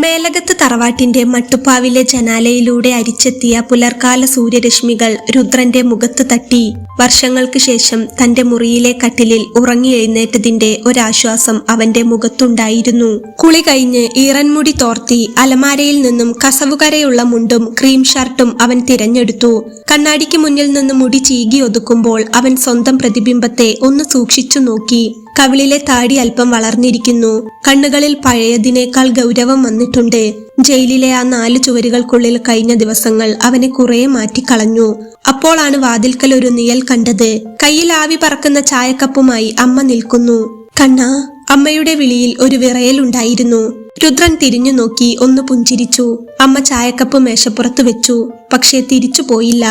മേലകത്ത് തറവാട്ടിന്റെ മട്ടുപ്പാവിലെ ജനാലയിലൂടെ അരിച്ചെത്തിയ പുലർക്കാല സൂര്യരശ്മികൾ രുദ്രന്റെ മുഖത്ത് തട്ടി. വർഷങ്ങൾക്ക് ശേഷം തന്റെ മുറിയിലെ കട്ടിലിൽ ഉറങ്ങി എഴുന്നേറ്റതിന്റെ ഒരാശ്വാസം അവന്റെ മുഖത്തുണ്ടായിരുന്നു. കുളി കഴിഞ്ഞ് ഈറൻമുടി തോർത്തി അലമാരയിൽ നിന്നും കസവുകരയുള്ള മുണ്ടും ക്രീം ഷർട്ടും അവൻ തിരഞ്ഞെടുത്തു. കണ്ണാടിക്ക് മുന്നിൽ നിന്ന് മുടി ചീകി ഒതുക്കുമ്പോൾ അവൻ സ്വന്തം പ്രതിബിംബത്തെ ഒന്ന് സൂക്ഷിച്ചു നോക്കി. കവിളിലെ താടി അല്പം വളർന്നിരിക്കുന്നു. കണ്ണുകളിൽ പഴയതിനേക്കാൾ ഗൗരവം വന്നിട്ടുണ്ട്. ജയിലിലെ ആ 4 ചുവരുകൾക്കുള്ളിൽ കഴിഞ്ഞ ദിവസങ്ങൾ അവനെ കുറെ മാറ്റിക്കളഞ്ഞു. അപ്പോളാണ് വാതിൽക്കൽ ഒരു നിഴൽ കണ്ടത്. കയ്യിൽ ആവി പറക്കുന്ന ചായക്കപ്പുമായി അമ്മ നിൽക്കുന്നു. കണ്ണാ, അമ്മയുടെ വിളിയിൽ ഒരു വിറയലുണ്ടായിരുന്നു. രുദ്രൻ തിരിഞ്ഞു നോക്കി ഒന്ന് പുഞ്ചിരിച്ചു. അമ്മ ചായക്കപ്പ് മേശപ്പുറത്ത് വെച്ചു. പക്ഷേ തിരിച്ചു പോയില്ല.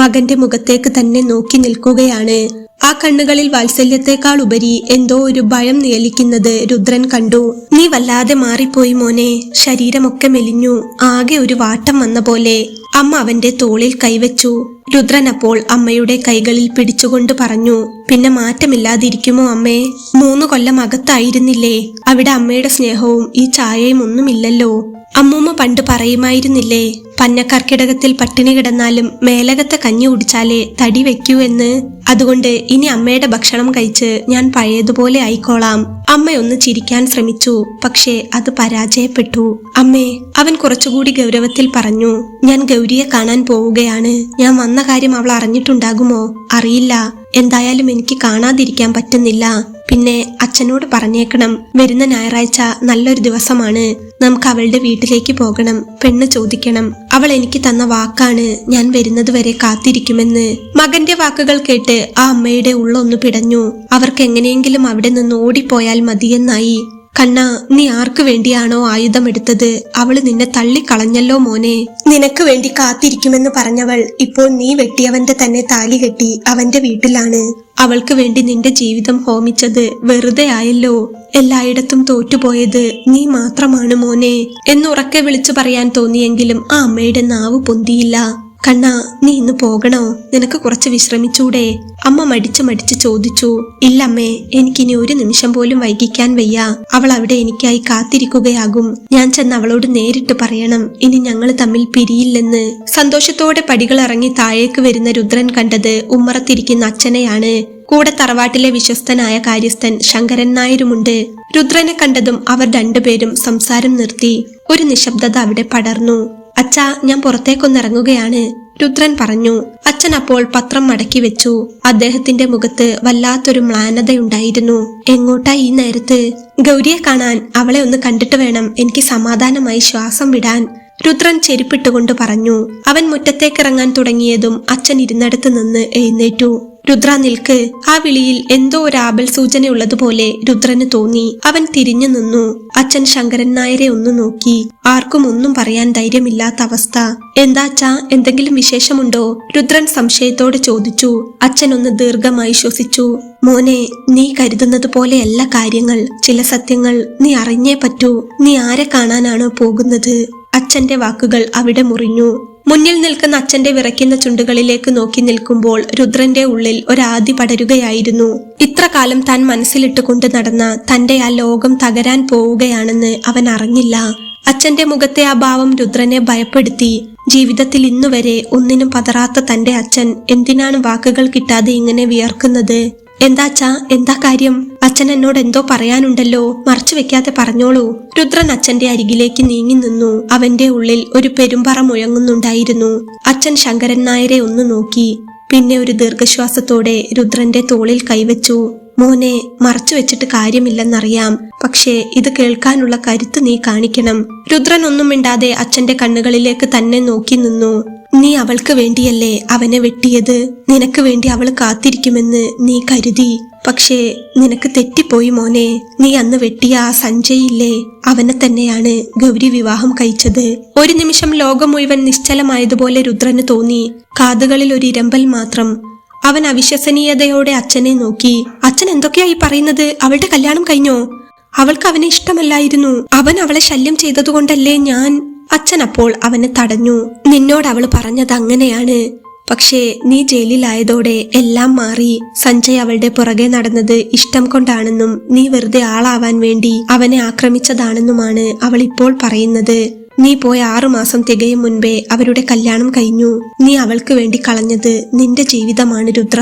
മകന്റെ മുഖത്തേക്ക് തന്നെ നോക്കി നിൽക്കുകയാണ്. ആ കണ്ണുകളിൽ വാത്സല്യത്തെക്കാൾ ഉപരി എന്തോ ഒരു ഭയം നിഴലിക്കുന്നത് രുദ്രൻ കണ്ടു. നീ വല്ലാതെ മാറിപ്പോയി മോനെ. ശരീരമൊക്കെ മെലിഞ്ഞു. ആകെ ഒരു വാട്ടം വന്ന പോലെ. അമ്മ അവന്റെ തോളിൽ കൈവച്ചു. രുദ്രൻ അപ്പോൾ അമ്മയുടെ കൈകളിൽ പിടിച്ചുകൊണ്ട് പറഞ്ഞു, പിന്നെ മാറ്റമില്ലാതിരിക്കുമോ അമ്മേ? 3 കൊല്ലം അകത്തായിരുന്നില്ലേ? അവിടെ അമ്മയുടെ സ്നേഹവും ഈ ചായയും ഒന്നുമില്ലല്ലോ. അമ്മൂമ്മ പണ്ട് പറയുമായിരുന്നില്ലേ, പന്നക്കർക്കിടകത്തിൽ പട്ടിണി കിടന്നാലും മേലകത്തെ കഞ്ഞി കുടിച്ചാലേ തടി വെക്കൂ എന്ന്. അതുകൊണ്ട് ഇനി അമ്മയുടെ ഭക്ഷണം കഴിച്ച് ഞാൻ പഴയതുപോലെ ആയിക്കോളാം. അമ്മയൊന്ന് ചിരിക്കാൻ ശ്രമിച്ചു. പക്ഷേ അത് പരാജയപ്പെട്ടു. അമ്മേ, അവൻ കുറച്ചുകൂടി ഗൗരവത്തിൽ പറഞ്ഞു, ഞാൻ ഗൗരിയെ കാണാൻ പോവുകയാണ്. ഞാൻ വന്ന കാര്യം അവൾ അറിഞ്ഞിട്ടുണ്ടാകുമോ? അറിയില്ല. എന്തായാലും എനിക്ക് കാണാതിരിക്കാൻ പറ്റുന്നില്ല. പിന്നെ അച്ഛനോട് പറഞ്ഞേക്കണം, വരുന്ന ഞായറാഴ്ച നല്ലൊരു ദിവസമാണ്. നമുക്ക് അവളുടെ വീട്ടിലേക്ക് പോകണം. പെണ്ണ് ചോദിക്കണം. അവൾ എനിക്ക് തന്ന വാക്കാണ്, ഞാൻ വരുന്നത് വരെ കാത്തിരിക്കുമെന്ന്. മകന്റെ വാക്കുകൾ കേട്ട് ആ അമ്മയുടെ ഉള്ളൊന്നു പിടഞ്ഞു. അവർക്ക് എങ്ങനെയെങ്കിലും അവിടെ നിന്ന് ഓടിപ്പോയാൽ മതിയെന്നായി. കണ്ണാ, നീ ആർക്കു വേണ്ടിയാണോ ആയുധമെടുത്തത്? അവള് നിന്നെ തള്ളിക്കളഞ്ഞല്ലോ മോനെ. നിനക്ക് വേണ്ടി കാത്തിരിക്കുമെന്ന് പറഞ്ഞവൾ ഇപ്പോൾ നീ വെട്ടിയവന്റെ തന്നെ താലി കെട്ടി അവന്റെ വീട്ടിലാണ്. അവൾക്ക് വേണ്ടി നിന്റെ ജീവിതം ഹോമിച്ചത് വെറുതെ ആയല്ലോ. എല്ലായിടത്തും തോറ്റുപോയത് നീ മാത്രമാണ് മോനെ എന്നുറക്കെ വിളിച്ചു പറയാൻ തോന്നിയെങ്കിലും ആ അമ്മയുടെ നാവ് പൊന്തിയില്ല. കണ്ണാ, നീ ഇന്ന് പോകണോ? നിനക്ക് കുറച്ച് വിശ്രമിച്ചൂടെ? അമ്മ മടിച്ച് ചോദിച്ചു. ഇല്ലമ്മേ, എനിക്കിനി ഒരു നിമിഷം പോലും വൈകിക്കാൻ വയ്യ. അവൾ അവിടെ എനിക്കായി കാത്തിരിക്കുകയാകും. ഞാൻ ചെന്ന് അവളോട് നേരിട്ട് പറയണം, ഇനി ഞങ്ങൾ തമ്മിൽ പിരിയില്ലെന്ന്. സന്തോഷത്തോടെ പടികൾ ഇറങ്ങി താഴേക്ക് വരുന്ന രുദ്രൻ കണ്ടത് ഉമ്മറത്തിരിക്കുന്ന അച്ഛനെയാണ്. കൂടെ തറവാട്ടിലെ വിശ്വസ്തനായ കാര്യസ്ഥൻ ശങ്കരൻ നായരുമുണ്ട്. രുദ്രനെ കണ്ടതും അവർ രണ്ടുപേരും സംസാരം നിർത്തി. ഒരു നിശബ്ദത അവിടെ പടർന്നു. അച്ഛാ, ഞാൻ പുറത്തേക്കൊന്നിറങ്ങുകയാണ്, രുദ്രൻ പറഞ്ഞു. അച്ഛൻ അപ്പോൾ പത്രം മടക്കി വെച്ചു. അദ്ദേഹത്തിന്റെ മുഖത്ത് വല്ലാത്തൊരു മ്ലാനതയുണ്ടായിരുന്നു. എങ്ങോട്ടാ ഈ നേരത്ത്? ഗൗരിയെ കാണാൻ. അവളെ ഒന്ന് കണ്ടിട്ട് വേണം എനിക്ക് സമാധാനമായി ശ്വാസം വിടാൻ, രുദ്രൻ ചെരുപ്പിട്ടുകൊണ്ട് പറഞ്ഞു. അവൻ മുറ്റത്തേക്കിറങ്ങാൻ തുടങ്ങിയതും അച്ഛൻ ഇരുന്നിടത്ത് നിന്ന് എഴുന്നേറ്റു. രുദ്ര നിൽക്ക്. ആ വിളിയിൽ എന്തോ ഒരു ആപൽ സൂചനയുള്ളതുപോലെ രുദ്രന് തോന്നി. അവൻ തിരിഞ്ഞു നിന്നു. അച്ഛൻ ശങ്കരൻ നായരെ ഒന്ന് നോക്കി. ആർക്കും ഒന്നും പറയാൻ ധൈര്യമില്ലാത്ത അവസ്ഥ. എന്താ അച്ഛാ, എന്തെങ്കിലും വിശേഷമുണ്ടോ? രുദ്രൻ സംശയത്തോടെ ചോദിച്ചു. അച്ഛൻ ഒന്ന് ദീർഘമായി ശ്വസിച്ചു. മോനെ, നീ കരുതുന്നത് പോലെയല്ല കാര്യങ്ങൾ. ചില സത്യങ്ങൾ നീ അറിഞ്ഞേ പറ്റൂ. നീ ആരെ കാണാനാണോ പോകുന്നത്? അച്ഛന്റെ വാക്കുകൾ അവിടെ മുറിഞ്ഞു. മുന്നിൽ നിൽക്കുന്ന അച്ഛന്റെ വിറയ്ക്കുന്ന ചുണ്ടുകളിലേക്ക് നോക്കി നിൽക്കുമ്പോൾ രുദ്രന്റെ ഉള്ളിൽ ഒരാദി പടരുകയായിരുന്നു. ഇത്ര കാലം താൻ മനസ്സിലിട്ട് കൊണ്ട് നടന്ന തന്റെ ആ ലോകം തകരാൻ പോവുകയാണെന്ന് അവൻ അറിഞ്ഞില്ല. അച്ഛന്റെ മുഖത്തെ ആ ഭാവം രുദ്രനെ ഭയപ്പെടുത്തി. ജീവിതത്തിൽ ഇന്നുവരെ ഒന്നിനും പതറാത്ത തന്റെ അച്ഛൻ എന്തിനാണ് വാക്കുകൾ കിട്ടാതെ ഇങ്ങനെ വിയർക്കുന്നത്? എന്താച്ചാ, എന്താ കാര്യം? അച്ഛൻ എന്നോട് എന്തോ പറയാനുണ്ടല്ലോ, മറച്ചു വെക്കാതെ പറഞ്ഞോളൂ. രുദ്രൻ അച്ഛന്റെ അരികിലേക്ക് നീങ്ങി നിന്നു. അവന്റെ ഉള്ളിൽ ഒരു പെരുമ്പറ മുഴങ്ങുന്നുണ്ടായിരുന്നു. അച്ഛൻ ശങ്കരൻ നായരെ ഒന്ന് നോക്കി. പിന്നെ ഒരു ദീർഘശ്വാസത്തോടെ രുദ്രന്റെ തോളിൽ കൈവച്ചു. മോനെ, മറച്ചു വെച്ചിട്ട് കാര്യമില്ലെന്നറിയാം. പക്ഷേ ഇത് കേൾക്കാനുള്ള കരുത്ത് നീ കാണിക്കണം. രുദ്രൻ ഒന്നും മിണ്ടാതെ അച്ഛന്റെ കണ്ണുകളിലേക്ക് തന്നെ നോക്കി നിന്നു. നീ അവൾക്ക് വേണ്ടിയല്ലേ അവനെ വെട്ടിയത്? നിനക്ക് വേണ്ടി അവൾ കാത്തിരിക്കുമെന്ന് നീ കരുതി. പക്ഷേ നിനക്ക് തെറ്റിപ്പോയി മോനെ. നീ അന്ന് വെട്ടിയ ആ സഞ്ജയ് ഇല്ലേ, അവനെ തന്നെയാണ് ഗൗരി വിവാഹം കഴിച്ചത്. ഒരു നിമിഷം ലോകം മുഴുവൻ നിശ്ചലമായതുപോലെ രുദ്രന് തോന്നി. കാതുകളിൽ ഒരു ഇരമ്പൽ മാത്രം. അവൻ അവിശ്വസനീയതയോടെ അച്ഛനെ നോക്കി. അച്ഛൻ എന്തൊക്കെയായി പറയുന്നത്? അവളുടെ കല്യാണം കഴിഞ്ഞോ? അവൾക്ക് അവനെ ഇഷ്ടമല്ലായിരുന്നു. അവൻ അവളെ ശല്യം ചെയ്തതുകൊണ്ടല്ലേ ഞാൻ... അച്ഛൻ അപ്പോൾ അവനെ തടഞ്ഞു. നിന്നോട് അവൾ പറഞ്ഞത് അങ്ങനെയാണ്. പക്ഷേ നീ ജയിലിലായതോടെ എല്ലാം മാറി. സഞ്ജയ് അവളുടെ പുറകെ നടന്നത് ഇഷ്ടം കൊണ്ടാണെന്നും നീ വെറുതെ ആളാവാൻ വേണ്ടി അവനെ ആക്രമിച്ചതാണെന്നുമാണ് അവൾ ഇപ്പോൾ പറയുന്നത്. നീ പോയ 6 മാസം തികയും മുൻപേ അവരുടെ കല്യാണം കഴിഞ്ഞു. നീ അവൾക്ക് വേണ്ടി കളഞ്ഞത് നിന്റെ ജീവിതമാണ് രുദ്ര.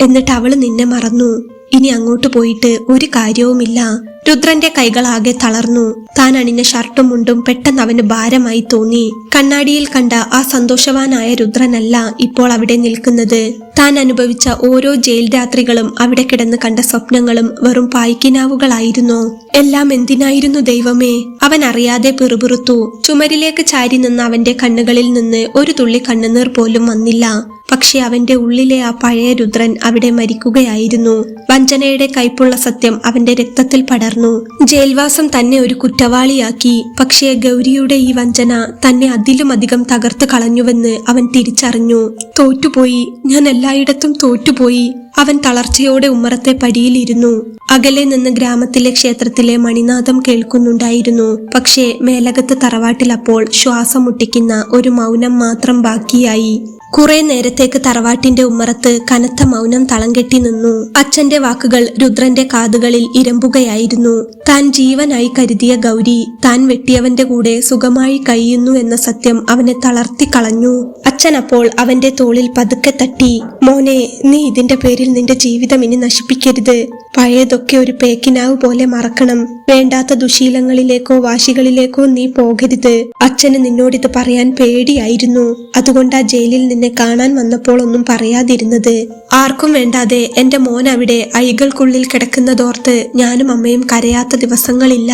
എന്നിട്ട് അവള് നിന്നെ മറന്നു. ഇനി അങ്ങോട്ട് പോയിട്ട് ഒരു കാര്യവുമില്ല. രുദ്രന്റെ കൈകളാകെ തളർന്നു. താൻ അണിഞ്ഞ ഷർട്ടും മുണ്ടും പെട്ടെന്ന് അവന് ഭാരമായി തോന്നി. കണ്ണാടിയിൽ കണ്ട ആ സന്തോഷവാനായ രുദ്രനല്ല ഇപ്പോൾ അവിടെ നിൽക്കുന്നത്. താൻ അനുഭവിച്ച ഓരോ ജയിൽ രാത്രികളും അവിടെ കിടന്ന് കണ്ട സ്വപ്നങ്ങളും വെറും പായ്ക്കിനാവുകളായിരുന്നു. എല്ലാം എന്തിനായിരുന്നു ദൈവമേ? അവൻ അറിയാതെ പിറുപിറുത്തു. ചുമരിലേക്ക് ചാരി നിന്ന അവന്റെ കണ്ണുകളിൽ നിന്ന് ഒരു തുള്ളി കണ്ണുനീർ പോലും വന്നില്ല. പക്ഷെ അവന്റെ ഉള്ളിലെ ആ പഴയ രുദ്രൻ അവിടെ മരിക്കുകയായിരുന്നു. വഞ്ചനയുടെ കയ്പുള്ള സത്യം അവന്റെ രക്തത്തിൽ പടർന്നു. ജയിൽവാസം തന്നെ ഒരു കുറ്റവാളിയാക്കി. പക്ഷേ ഗൗരിയുടെ ഈ വഞ്ചന തന്നെ അതിലുമധികം തകർത്ത് കളഞ്ഞുവെന്ന് അവൻ തിരിച്ചറിഞ്ഞു. തോറ്റുപോയി, ഞാൻ എല്ലായിടത്തും തോറ്റുപോയി. അവൻ തളർച്ചയോടെ ഉമ്മറത്തെ പടിയിലിരുന്നു. അകലെ നിന്ന് ഗ്രാമത്തിലെ ക്ഷേത്രത്തിലെ മണിനാദം കേൾക്കുന്നുണ്ടായിരുന്നു. പക്ഷേ മേലകത്ത് തറവാട്ടിൽ അപ്പോൾ ശ്വാസം മുട്ടിക്കുന്ന ഒരു മൗനം മാത്രം ബാക്കിയായി. കുറെ നേരത്തേക്ക് തറവാട്ടിന്റെ ഉമ്മറത്ത് കനത്ത മൗനം തളം കെട്ടി നിന്നു. അച്ഛന്റെ വാക്കുകൾ രുദ്രന്റെ കാതുകളിൽ ഇരമ്പുകയായിരുന്നു. താൻ ജീവനായി കരുതിയ ഗൗരി താൻ വെട്ടിയവന്റെ കൂടെ സുഖമായി കഴിയുന്നു എന്ന സത്യം അവനെ തളർത്തി കളഞ്ഞു. അച്ഛൻ അപ്പോൾ അവന്റെ തോളിൽ പതുക്കെ തട്ടി. മോനെ, നീ ഇതിന്റെ പേരിൽ നിന്റെ ജീവിതം ഇനി നശിപ്പിക്കരുത്. പഴയതൊക്കെ ഒരു പേക്കിനാവ് പോലെ മറക്കണം. വേണ്ടാത്ത ദുശീലങ്ങളിലേക്കോ വാശികളിലേക്കോ നീ പോകരുത്. അച്ഛന് നിന്നോടിത് പറയാൻ പേടിയായിരുന്നു. അതുകൊണ്ടാ ജയിലിൽ നിന്നെ കാണാൻ വന്നപ്പോൾ ഒന്നും പറയാതിരുന്നത്. ആർക്കും വേണ്ടാതെ എന്റെ മോൻ അവിടെ അഴികൾക്കുള്ളിൽ കിടക്കുന്നതോർത്ത് ഞാനും അമ്മയും കരയാത്ത ദിവസങ്ങളില്ല.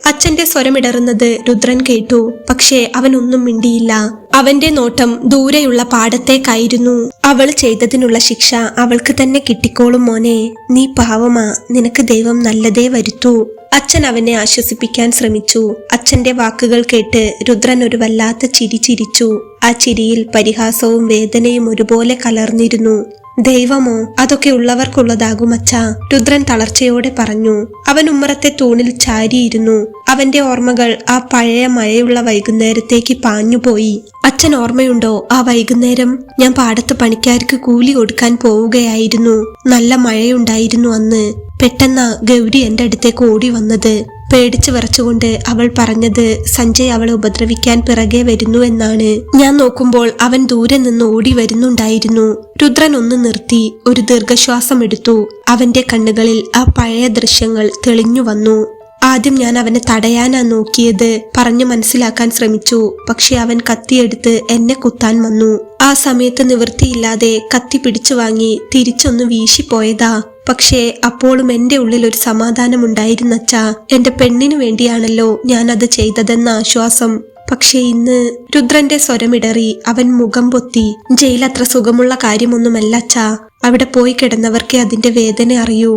അച്ഛന്റെ സ്വരമിടറുന്നത് രുദ്രൻ കേട്ടു. പക്ഷേ അവനൊന്നും മിണ്ടിയില്ല. അവന്റെ നോട്ടം ദൂരെയുള്ള പാടത്തേക്കായിരുന്നു. അവൾ ചെയ്തതിനുള്ള ശിക്ഷ അവൾക്ക് തന്നെ കിട്ടിക്കോളും മോനെ. നീ പാവമാ, നിനക്ക് ദൈവം നല്ലതേ വരുത്തൂ. അച്ഛൻ അവനെ ആശ്വസിപ്പിക്കാൻ ശ്രമിച്ചു. അച്ഛന്റെ വാക്കുകൾ കേട്ട് രുദ്രൻ ഒരു വല്ലാത്ത ചിരി ചിരിച്ചു. ആ ചിരിയിൽ പരിഹാസവും വേദനയും ഒരുപോലെ കലർന്നിരുന്നു. ദൈവമോ? അതൊക്കെ ഉള്ളവർക്കുള്ളതാകും അച്ഛാ, രുദ്രൻ തളർച്ചയോടെ പറഞ്ഞു. അവൻ ഉമ്മറത്തെ തൂണിൽ ചാരിയിരുന്നു. അവന്റെ ഓർമ്മകൾ ആ പഴയ മഴയുള്ള വൈകുന്നേരത്തേക്ക് പാഞ്ഞുപോയി. അച്ഛൻ ഓർമ്മയുണ്ടോ ആ വൈകുന്നേരം? ഞാൻ പാടത്ത് പണിക്കാർക്ക് കൂലി കൊടുക്കാൻ പോവുകയായിരുന്നു. നല്ല മഴയുണ്ടായിരുന്നു അന്ന്. പെട്ടെന്നാ ഗൗരി എന്റെ അടുത്തേക്ക് ഓടി വന്നത്. പേടിച്ചു വിറച്ചുകൊണ്ട് അവൾ പറഞ്ഞത് സഞ്ജയ് അവളെ ഉപദ്രവിക്കാൻ പിറകെ വരുന്നു എന്നാണ്. ഞാൻ നോക്കുമ്പോൾ അവൻ ദൂരെ നിന്ന് ഓടി വരുന്നുണ്ടായിരുന്നു. രുദ്രൻ ഒന്ന് നിർത്തി ഒരു ദീർഘശ്വാസം എടുത്തു. അവന്റെ കണ്ണുകളിൽ ആ പഴയ ദൃശ്യങ്ങൾ തെളിഞ്ഞു വന്നു. ആദ്യം ഞാൻ അവനെ തടയാനാ നോക്കിയത്. പറഞ്ഞു മനസ്സിലാക്കാൻ ശ്രമിച്ചു. പക്ഷെ അവൻ കത്തിയെടുത്ത് എന്നെ കുത്താൻ വന്നു. ആ സമയത്ത് നിവൃത്തിയില്ലാതെ കത്തി പിടിച്ചു വാങ്ങി തിരിച്ചൊന്ന് വീശിപ്പോയതാ. പക്ഷേ അപ്പോഴും എന്റെ ഉള്ളിൽ ഒരു സമാധാനമുണ്ടായിരുന്നച്ചാ. എന്റെ പെണ്ണിനു വേണ്ടിയാണല്ലോ ഞാൻ അത് ചെയ്തതെന്ന ആശ്വാസം. പക്ഷേ ഇന്ന് രുദ്രന്റെ സ്വരമിടറി. അവൻ മുഖം പൊത്തി. ജയിൽ അത്ര സുഖമുള്ള കാര്യമൊന്നുമല്ല അച്ഛാ. അവിടെ പോയി കിടന്നവർക്കേ അതിന്റെ വേദന അറിയൂ.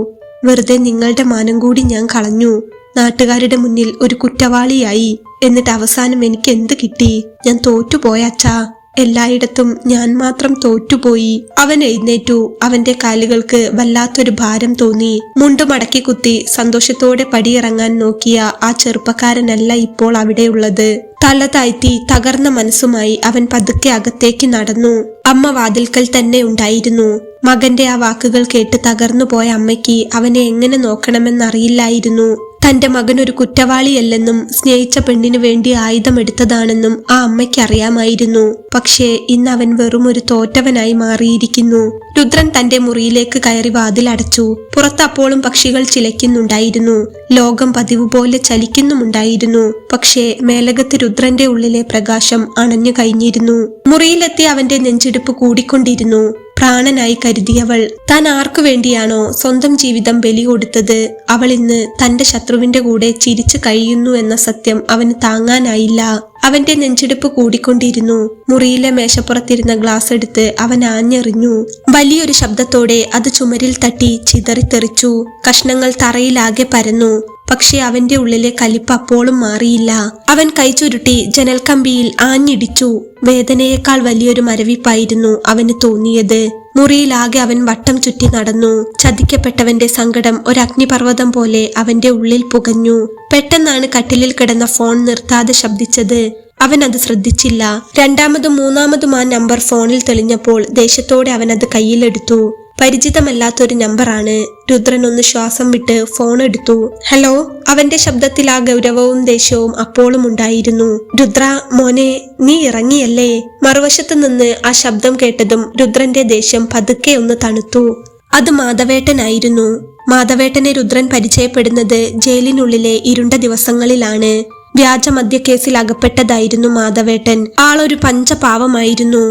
വെറുതെ നിങ്ങളുടെ മാനം കൂടി ഞാൻ കളഞ്ഞു. നാട്ടുകാരുടെ മുന്നിൽ ഒരു കുറ്റവാളിയായി. എന്നിട്ട് അവസാനം എനിക്ക് എന്ത് കിട്ടി? ഞാൻ തോറ്റുപോയ അച്ഛാ. എല്ലായിടത്തും ഞാൻ മാത്രം തോറ്റുപോയി. അവൻ എഴുന്നേറ്റു. അവന്റെ കാലുകൾക്ക് വല്ലാത്തൊരു ഭാരം തോന്നി. മുണ്ടു മടക്കി കുത്തി സന്തോഷത്തോടെ പടിയിറങ്ങാൻ നോക്കിയ ആ ചെറുപ്പക്കാരനല്ല ഇപ്പോൾ അവിടെയുള്ളത്. തല താഴ്ത്തി തകർന്ന മനസ്സുമായി അവൻ പതുക്കെ അകത്തേക്ക് നടന്നു. അമ്മ വാതിൽക്കൽ തന്നെ ഉണ്ടായിരുന്നു. മകന്റെ ആ വാക്കുകൾ കേട്ട് തകർന്നു പോയ അമ്മയ്ക്ക് അവനെ എങ്ങനെ നോക്കണമെന്നറിയില്ലായിരുന്നു. തന്റെ മകൻ ഒരു കുറ്റവാളിയല്ലെന്നും സ്നേഹിച്ച പെണ്ണിനു വേണ്ടി ആയുധമെടുത്തതാണെന്നും ആ അമ്മയ്ക്ക് അറിയാമായിരുന്നു. പക്ഷേ ഇന്ന് അവൻ വെറും ഒരു തോറ്റവനായി മാറിയിരിക്കുന്നു. രുദ്രൻ തന്റെ മുറിയിലേക്ക് കയറി വാതിലടച്ചു. പുറത്തപ്പോഴും പക്ഷികൾ ചിലയ്ക്കുന്നുണ്ടായിരുന്നു. ലോകം പതിവ് പോലെ ചലിക്കുന്നുമുണ്ടായിരുന്നു. പക്ഷേ മേലകത്ത് രുദ്രന്റെ ഉള്ളിലെ പ്രകാശം അണഞ്ഞു കഴിഞ്ഞിരുന്നു. മുറിയിലെത്തി അവന്റെ നെഞ്ചിടിപ്പ് കൂടിക്കൊണ്ടിരുന്നു. പ്രാണനായി കരുതിയവൾ താൻ ആർക്കു വേണ്ടിയാണോ സ്വന്തം ജീവിതം ബലി കൊടുത്തത്, അവൾ ഇന്ന് തന്റെ ശത്രുവിന്റെ കൂടെ ചിരിച്ചു കഴിയുന്നു എന്ന സത്യം അവന് താങ്ങാനായില്ല. അവന്റെ നെഞ്ചിടിപ്പ് കൂടിക്കൊണ്ടിരുന്നു. മുറിയിലെ മേശപ്പുറത്തിരുന്ന ഗ്ലാസ് എടുത്ത് അവൻ ആഞ്ഞെറിഞ്ഞു. വലിയൊരു ശബ്ദത്തോടെ അത് ചുമരിൽ തട്ടി ചിതറിത്തെറിച്ചു. കഷ്ണങ്ങൾ തറയിലാകെ പരന്നു. പക്ഷെ അവന്റെ ഉള്ളിലെ കലിപ്പ് അപ്പോഴും മാറിയില്ല. അവൻ കൈ ചുരുട്ടി ജനൽക്കമ്പിയിൽ ആഞ്ഞിടിച്ചു. വേദനയേക്കാൾ വലിയൊരു മരവിപ്പായിരുന്നു അവന് തോന്നിയത്. മുറിയിലാകെ അവൻ വട്ടം ചുറ്റി നടന്നു. ചതിക്കപ്പെട്ടവന്റെ സങ്കടം ഒരു അഗ്നിപർവ്വതം പോലെ അവന്റെ ഉള്ളിൽ പുകഞ്ഞു. പെട്ടെന്നാണ് കട്ടിലിൽ കിടന്ന ഫോൺ നിർത്താതെ ശബ്ദിച്ചത്. അവൻ അത് ശ്രദ്ധിച്ചില്ല. രണ്ടാമതും മൂന്നാമതും ആ നമ്പർ ഫോണിൽ തെളിഞ്ഞപ്പോൾ ദേഷ്യത്തോടെ അവൻ അത് കയ്യിലെടുത്തു. പരിചിതമല്ലാത്തൊരു നമ്പറാണ്. രുദ്രൻ ഒന്ന് ശ്വാസം വിട്ട് ഫോൺ എടുത്തു. ഹലോ. അവന്റെ ശബ്ദത്തിൽ ആ ഗൗരവവും ദേഷ്യവും അപ്പോഴും ഉണ്ടായിരുന്നു. രുദ്ര മോനെ, നീ ഇറങ്ങിയല്ലേ? മറുവശത്ത് നിന്ന് ആ ശബ്ദം കേട്ടതും രുദ്രന്റെ ദേഷ്യം പതുക്കെ ഒന്ന് തണുത്തു. അത് മാധവേട്ടനായിരുന്നു. മാധവേട്ടനെ രുദ്രൻ പരിചയപ്പെടുന്നത് ജയിലിനുള്ളിലെ ഇരുണ്ട ദിവസങ്ങളിലാണ്. വ്യാജ മദ്യക്കേസിൽ അകപ്പെട്ടതായിരുന്നു മാധവേട്ടൻ. ആളൊരു പഞ്ചപാവമായിരുന്നു.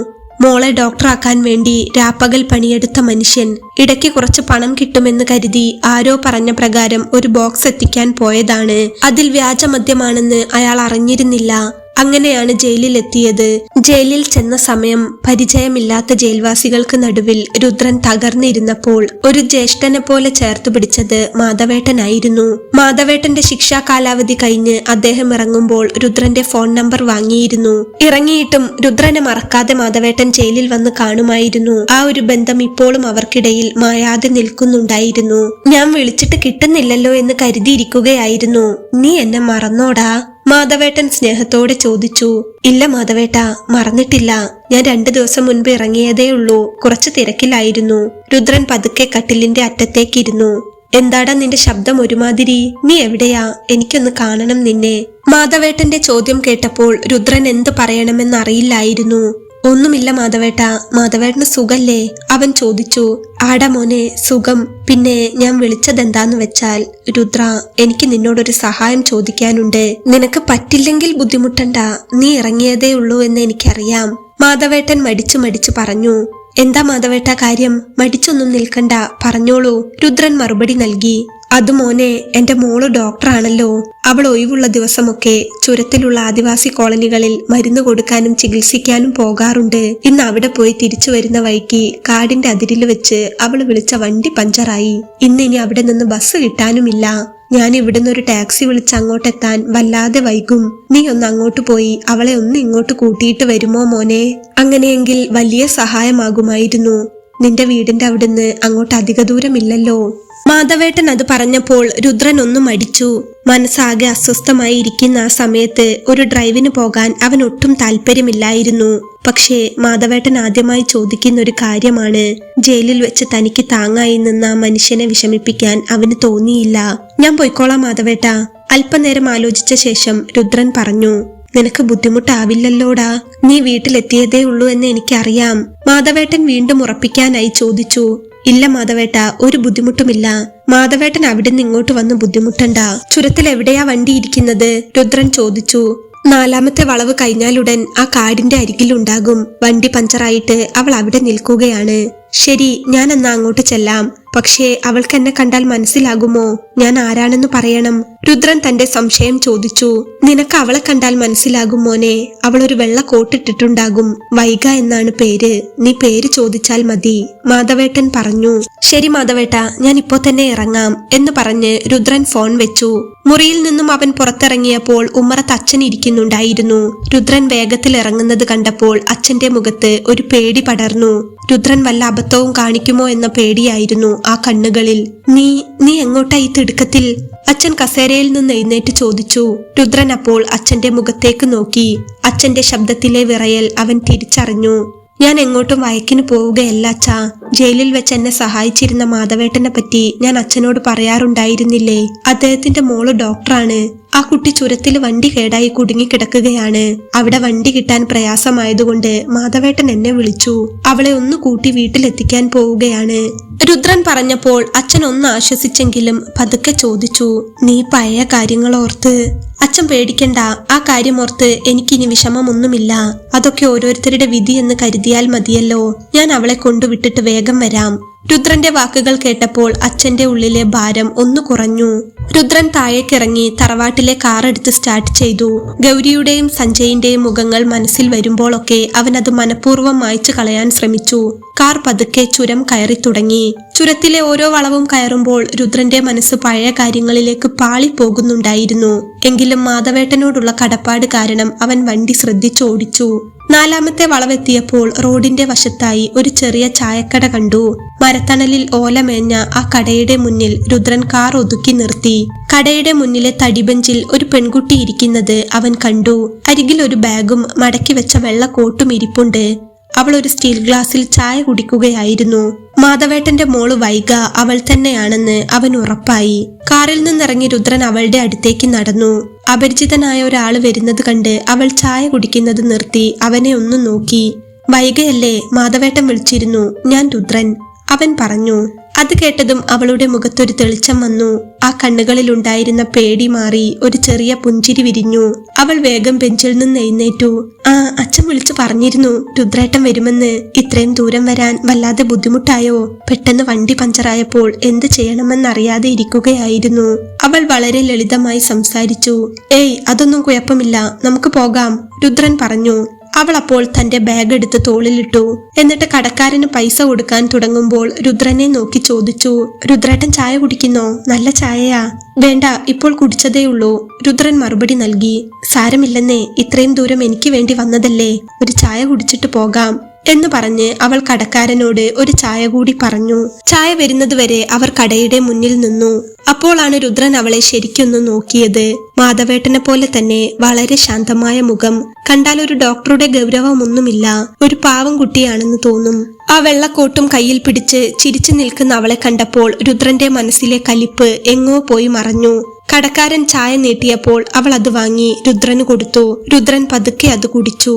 മോളെ ഡോക്ടറാക്കാൻ വേണ്ടി രാപ്പകൽ പണിയെടുത്ത മനുഷ്യൻ. ഇടയ്ക്ക് കുറച്ച് പണം കിട്ടുമെന്ന് കരുതി ആരോ പറഞ്ഞ പ്രകാരം ഒരു ബോക്സ് എത്തിക്കാൻ പോയതാണ്. അതിൽ വ്യാജമദ്യമാണെന്ന് അയാൾ അറിഞ്ഞിരുന്നില്ല. അങ്ങനെയാണ് ജയിലിലെത്തിയത്. ജയിലിൽ ചെന്ന സമയം പരിചയമില്ലാത്ത ജയിൽവാസികൾക്ക് നടുവിൽ രുദ്രൻ തകർന്നിരുന്നപ്പോൾ ഒരു ജ്യേഷ്ഠനെ പോലെ ചേർത്തു പിടിച്ചത് മാധവേട്ടനായിരുന്നു. മാധവേട്ടന്റെ ശിക്ഷാ കാലാവധി കഴിഞ്ഞ് അദ്ദേഹം ഇറങ്ങുമ്പോൾ രുദ്രന്റെ ഫോൺ നമ്പർ വാങ്ങിയിരുന്നു. ഇറങ്ങിയിട്ടും രുദ്രനെ മറക്കാതെ മാധവേട്ടൻ ജയിലിൽ വന്ന് കാണുമായിരുന്നു. ആ ഒരു ബന്ധം ഇപ്പോഴും അവർക്കിടയിൽ മായാതെ നിൽക്കുന്നുണ്ടായിരുന്നു. ഞാൻ വിളിച്ചിട്ട് കിട്ടുന്നില്ലല്ലോ എന്ന് കരുതിയിരിക്കുകയായിരുന്നു. നീ എന്നെ മറന്നോടാ? മാധവേട്ടൻ സ്നേഹത്തോടെ ചോദിച്ചു. ഇല്ല മാധവേട്ട, മറന്നിട്ടില്ല. ഞാൻ 2 ദിവസം മുൻപ് ഇറങ്ങിയതേ ഉള്ളൂ. കുറച്ച് തിരക്കിലായിരുന്നു. രുദ്രൻ പതുക്കെ കട്ടിലിന്റെ അറ്റത്തേക്കിരുന്നു. എന്താടാ നിന്റെ ശബ്ദം ഒരുമാതിരി? നീ എവിടെയാ? എനിക്കൊന്ന് കാണണം നിന്നെ. മാധവേട്ടന്റെ ചോദ്യം കേട്ടപ്പോൾ രുദ്രൻ എന്ത് പറയണമെന്നറിയില്ലായിരുന്നു. ഒന്നുമില്ല മാധവേട്ട. മാധവേട്ടന് സുഖല്ലേ? അവൻ ചോദിച്ചു. ആടാ മോനെ, സുഖം. പിന്നെ ഞാൻ വിളിച്ചതെന്താന്ന് വെച്ചാൽ, രുദ്ര, എനിക്ക് നിന്നോടൊരു സഹായം ചോദിക്കാനുണ്ട്. നിനക്ക് പറ്റില്ലെങ്കിൽ ബുദ്ധിമുട്ടണ്ട. നീ ഇറങ്ങിയതേ ഉള്ളൂ എന്ന് എനിക്കറിയാം. മാധവേട്ടൻ മടിച്ചു പറഞ്ഞു. എന്താ മാധവേട്ട കാര്യം? മടിച്ചൊന്നും നിൽക്കണ്ട, പറഞ്ഞോളൂ. രുദ്രൻ മറുപടി നൽകി. അത് മോനെ, എന്റെ മോള് ഡോക്ടറാണല്ലോ. അവൾ ഒഴിവുള്ള ദിവസമൊക്കെ ചുരത്തിലുള്ള ആദിവാസി കോളനികളിൽ മരുന്ന് കൊടുക്കാനും ചികിത്സിക്കാനും പോകാറുണ്ട്. ഇന്ന് അവിടെ പോയി തിരിച്ചു വരുന്ന വഴിക്ക് കാടിന്റെ അതിരിൽ വെച്ച് അവൾ വിളിച്ച വണ്ടി പഞ്ചറായി. ഇനി അവിടെ നിന്ന് ബസ് കിട്ടാനുമില്ല. ഞാൻ ഇവിടുന്ന് ഒരു ടാക്സി വിളിച്ച് അങ്ങോട്ടെത്താൻ വല്ലാതെ വൈകും. നീ ഒന്ന് അങ്ങോട്ട് പോയി അവളെ ഒന്ന് ഇങ്ങോട്ട് കൂട്ടിയിട്ട് വരുമോ മോനെ? അങ്ങനെയെങ്കിൽ വലിയ സഹായമാകുമായിരുന്നു. നിന്റെ വീടിന്റെ അവിടുന്ന് അങ്ങോട്ട് അധിക ദൂരമില്ലല്ലോ. മാധവേട്ടൻ അത് പറഞ്ഞപ്പോൾ രുദ്രൻ ഒന്നും മടിച്ചു. മനസ്സാകെ അസ്വസ്ഥമായി ഇരിക്കുന്ന ആ സമയത്ത് ഒരു ഡ്രൈവിന് പോകാൻ അവൻ ഒട്ടും താല്പര്യമില്ലായിരുന്നു. പക്ഷേ മാധവേട്ടൻ ആദ്യമായി ചോദിക്കുന്ന ഒരു കാര്യമാണ്. ജയിലിൽ വെച്ച് തനിക്ക് താങ്ങായി നിന്ന മനുഷ്യനെ വിഷമിപ്പിക്കാൻ അവന് തോന്നിയില്ല. ഞാൻ പോയിക്കോളാം മാധവേട്ട. അല്പനേരം ആലോചിച്ച ശേഷം രുദ്രൻ പറഞ്ഞു. നിനക്ക് ബുദ്ധിമുട്ടാവില്ലല്ലോടാ. നീ വീട്ടിലെത്തിയതേ ഉള്ളൂ എന്ന് എനിക്കറിയാം. മാധവേട്ടൻ വീണ്ടും ഉറപ്പിക്കാനായി ചോദിച്ചു. ഇല്ല മാധവേട്ട, ഒരു ബുദ്ധിമുട്ടുമില്ല. മാധവേട്ടൻ അവിടുന്ന് ഇങ്ങോട്ട് വന്ന് ബുദ്ധിമുട്ടണ്ട. ചുരത്തിൽ എവിടെയാ വണ്ടി ഇരിക്കുന്നത്? രുദ്രൻ ചോദിച്ചു. 4ാമത്തെ വളവ് കഴിഞ്ഞാലുടൻ ആ കാടിന്റെ അരികിലുണ്ടാകും. വണ്ടി പഞ്ചറായിട്ട് അവൾ അവിടെ നിൽക്കുകയാണ്. ശരി, ഞാൻ എന്നാ അങ്ങോട്ട് ചെല്ലാം. പക്ഷേ അവൾക്ക് എന്നെ കണ്ടാൽ മനസ്സിലാകുമോ? ഞാൻ ആരാണെന്ന് പറയണം. രുദ്രൻ തന്റെ സംശയം ചോദിച്ചു. നിനക്ക് അവളെ കണ്ടാൽ മനസ്സിലാകും മോനെ. അവൾ ഒരു വെള്ള കോട്ടിട്ടിട്ടുണ്ടാകും. വൈഗ എന്നാണ് പേര്. നീ പേര് ചോദിച്ചാൽ മതി, മാധവേട്ടൻ പറഞ്ഞു. ശരി മാധവേട്ട, ഞാൻ ഇപ്പോ തന്നെ ഇറങ്ങാം എന്ന് പറഞ്ഞ് രുദ്രൻ ഫോൺ വെച്ചു. മുറിയിൽ നിന്നും അവൻ പുറത്തിറങ്ങിയപ്പോൾ ഉമ്മറത്ത് അച്ഛൻ ഇരിക്കുന്നുണ്ടായിരുന്നു. രുദ്രൻ വേഗത്തിൽ ഇറങ്ങുന്നത് കണ്ടപ്പോൾ അച്ഛന്റെ മുഖത്ത് ഒരു പേടി പടർന്നു. രുദ്രൻ വല്ല അബദ്ധവും കാണിക്കുമോ എന്ന പേടിയായിരുന്നു ആ കണ്ണുകളിൽ. നീ എങ്ങോട്ടാ ഈ തിടുക്കത്തിൽ? അച്ഛൻ കസേരയിൽ നിന്ന് എഴുന്നേറ്റ് ചോദിച്ചു. രുദ്രൻ അപ്പോൾ അച്ഛന്റെ മുഖത്തേക്ക് നോക്കി. അച്ഛന്റെ ശബ്ദത്തിലെ വിറയൽ അവൻ തിരിച്ചറിഞ്ഞു. ഞാൻ എങ്ങോട്ടും വയക്കിന് പോവുകയല്ല അച്ഛാ. ജയിലിൽ വെച്ച് എന്നെ സഹായിച്ചിരുന്ന മാധവേട്ടനെ പറ്റി ഞാൻ അച്ഛനോട് പറയാറുണ്ടായിരുന്നില്ലേ? അദ്ദേഹത്തിന്റെ മോള് ഡോക്ടറാണ്. ആ കുട്ടി ചുരത്തിൽ വണ്ടി കേടായി കുടുങ്ങിക്കിടക്കുകയാണ്. അവിടെ വണ്ടി കിട്ടാൻ പ്രയാസമായതുകൊണ്ട് മാധവേട്ടൻ എന്നെ വിളിച്ചു. അവളെ ഒന്ന് കൂട്ടി വീട്ടിലെത്തിക്കാൻ പോവുകയാണ്. രുദ്രൻ പറഞ്ഞപ്പോൾ അച്ഛൻ ഒന്ന് ആശ്വസിച്ചെങ്കിലും പതുക്കെ ചോദിച്ചു. നീ പഴയ കാര്യങ്ങളോർത്ത്? അച്ഛൻ പേടിക്കണ്ട. ആ കാര്യമോർത്ത് എനിക്കിനി വിഷമമൊന്നുമില്ല. അതൊക്കെ ഓരോരുത്തരുടെ വിധി എന്ന് കരുതിയാൽ മതിയല്ലോ. ഞാൻ അവളെ കൊണ്ടുവിട്ടിട്ട് വേഗം വരാം. രുദ്രന്റെ വാക്കുകൾ കേട്ടപ്പോൾ അച്ഛന്റെ ഉള്ളിലെ ഭാരം ഒന്ന് കുറഞ്ഞു. രുദ്രൻ താഴേക്കിറങ്ങി തറവാട്ടിലെ കാർ എടുത്ത് സ്റ്റാർട്ട് ചെയ്തു. ഗൗരിയുടെയും സഞ്ജയിന്റെയും മുഖങ്ങൾ മനസ്സിൽ വരുമ്പോഴൊക്കെ അവൻ അത് മനഃപൂർവ്വം മായ്ച്ചു കളയാൻ ശ്രമിച്ചു. കാർ പതുക്കെ ചുരം കയറി തുടങ്ങി. ചുരത്തിലെ ഓരോ വളവും കയറുമ്പോൾ രുദ്രന്റെ മനസ്സ് പഴയ കാര്യങ്ങളിലേക്ക് പാളിപ്പോകുന്നുണ്ടായിരുന്നു. എങ്കിലും മാധവേട്ടനോടുള്ള കടപ്പാട് കാരണം അവൻ വണ്ടി ശ്രദ്ധിച്ചോടിച്ചു. 4ാമത്തെ വളവെത്തിയപ്പോൾ റോഡിന്റെ വശത്തായി ഒരു ചെറിയ ചായക്കട കണ്ടു. മരത്തണലിൽ ഓലമേഞ്ഞ ആ കടയുടെ മുന്നിൽ രുദ്രൻ കാർ ഒതുക്കി നിർത്തി. കടയുടെ മുന്നിലെ തടിബെഞ്ചിൽ ഒരു പെൺകുട്ടി ഇരിക്കുന്നത് അവൻ കണ്ടു. അരികിൽ ഒരു ബാഗും മടക്കി വെച്ച വെള്ള കോട്ടും ഇരിപ്പുണ്ട്. അവൾ ഒരു സ്റ്റീൽ ഗ്ലാസ്സിൽ ചായ കുടിക്കുകയായിരുന്നു. മാധവേട്ടന്റെ മോള് വൈഗ അവൾ തന്നെയാണെന്ന് അവൻ ഉറപ്പായി. കാറിൽ നിന്നിറങ്ങി രുദ്രൻ അവളുടെ അടുത്തേക്ക് നടന്നു. അപരിചിതനായ ഒരാൾ വരുന്നത് കണ്ട് അവൾ ചായ കുടിക്കുന്നത് നിർത്തി അവനെ ഒന്ന് നോക്കി. വൈഗയല്ലേ, മാധവേട്ടൻ വിളിച്ചിരുന്നു, ഞാൻ രുദ്രൻ, അവൻ പറഞ്ഞു. അത് കേട്ടതും അവളുടെ മുഖത്തൊരു തെളിച്ചം വന്നു. ആ കണ്ണുകളിലുണ്ടായിരുന്ന പേടി മാറി ഒരു ചെറിയ പുഞ്ചിരി വിരിഞ്ഞു. അവൾ വേഗം ബെഞ്ചിൽ നിന്ന് എഴുന്നേറ്റു. അച്ഛൻ വിളിച്ചു പറഞ്ഞിരുന്നു രുദ്രേട്ടൻ വരുമെന്ന്. ഇത്രയും ദൂരം വരാൻ വല്ലാതെ ബുദ്ധിമുട്ടായോ? പെട്ടെന്ന് വണ്ടി പഞ്ചറായപ്പോൾ എന്ത് ചെയ്യണമെന്നറിയാതെ ഇരിക്കുകയായിരുന്നു. അവൾ വളരെ ലളിതമായി സംസാരിച്ചു. ഏയ്, അതൊന്നും കുഴപ്പമില്ല, നമുക്ക് പോകാം, രുദ്രൻ പറഞ്ഞു. അവൾ അപ്പോൾ തന്റെ ബാഗ് എടുത്ത് തോളിലിട്ടു. എന്നിട്ട് കടക്കാരന് പൈസ കൊടുക്കാൻ തുടങ്ങുമ്പോൾ രുദ്രനെ നോക്കി ചോദിച്ചു, രുദ്രേട്ടൻ ചായ കുടിക്കുന്നോ? നല്ല ചായയാ? വേണ്ട, ഇപ്പോൾ കുടിച്ചതേയുള്ളൂ, രുദ്രൻ മറുപടി നൽകി. സാരമില്ലെന്നേ, ഇത്രയും ദൂരം എനിക്ക് വേണ്ടി വന്നതല്ലേ, ഒരു ചായ കുടിച്ചിട്ട് പോകാം എന്ന് പറഞ്ഞ് അവൾ കടക്കാരനോട് ഒരു ചായ കൂടി പറഞ്ഞു. ചായ വരുന്നതുവരെ അവർ കടയുടെ മുന്നിൽ നിന്നു. അപ്പോഴാണ് രുദ്രൻ അവളെ ശരിക്കൊന്ന് നോക്കിയത്. മാധവേട്ടനെ പോലെ തന്നെ വളരെ ശാന്തമായ മുഖം, കണ്ടാൽ ഒരു ഡോക്ടറുടെ ഗൗരവമൊന്നുമില്ല, ഒരു പാവം കുട്ടിയാണെന്ന് തോന്നും. ആ വെള്ളക്കോട്ടും കയ്യിൽ പിടിച്ച് ചിരിച്ചു നിൽക്കുന്ന അവളെ കണ്ടപ്പോൾ രുദ്രന്റെ മനസ്സിലെ കലിപ്പ് എങ്ങോ പോയി മറഞ്ഞു. കടക്കാരൻ ചായ നീട്ടിയപ്പോൾ അവൾ അത് വാങ്ങി രുദ്രന് കൊടുത്തു. രുദ്രൻ പതുക്കെ അത് കുടിച്ചു.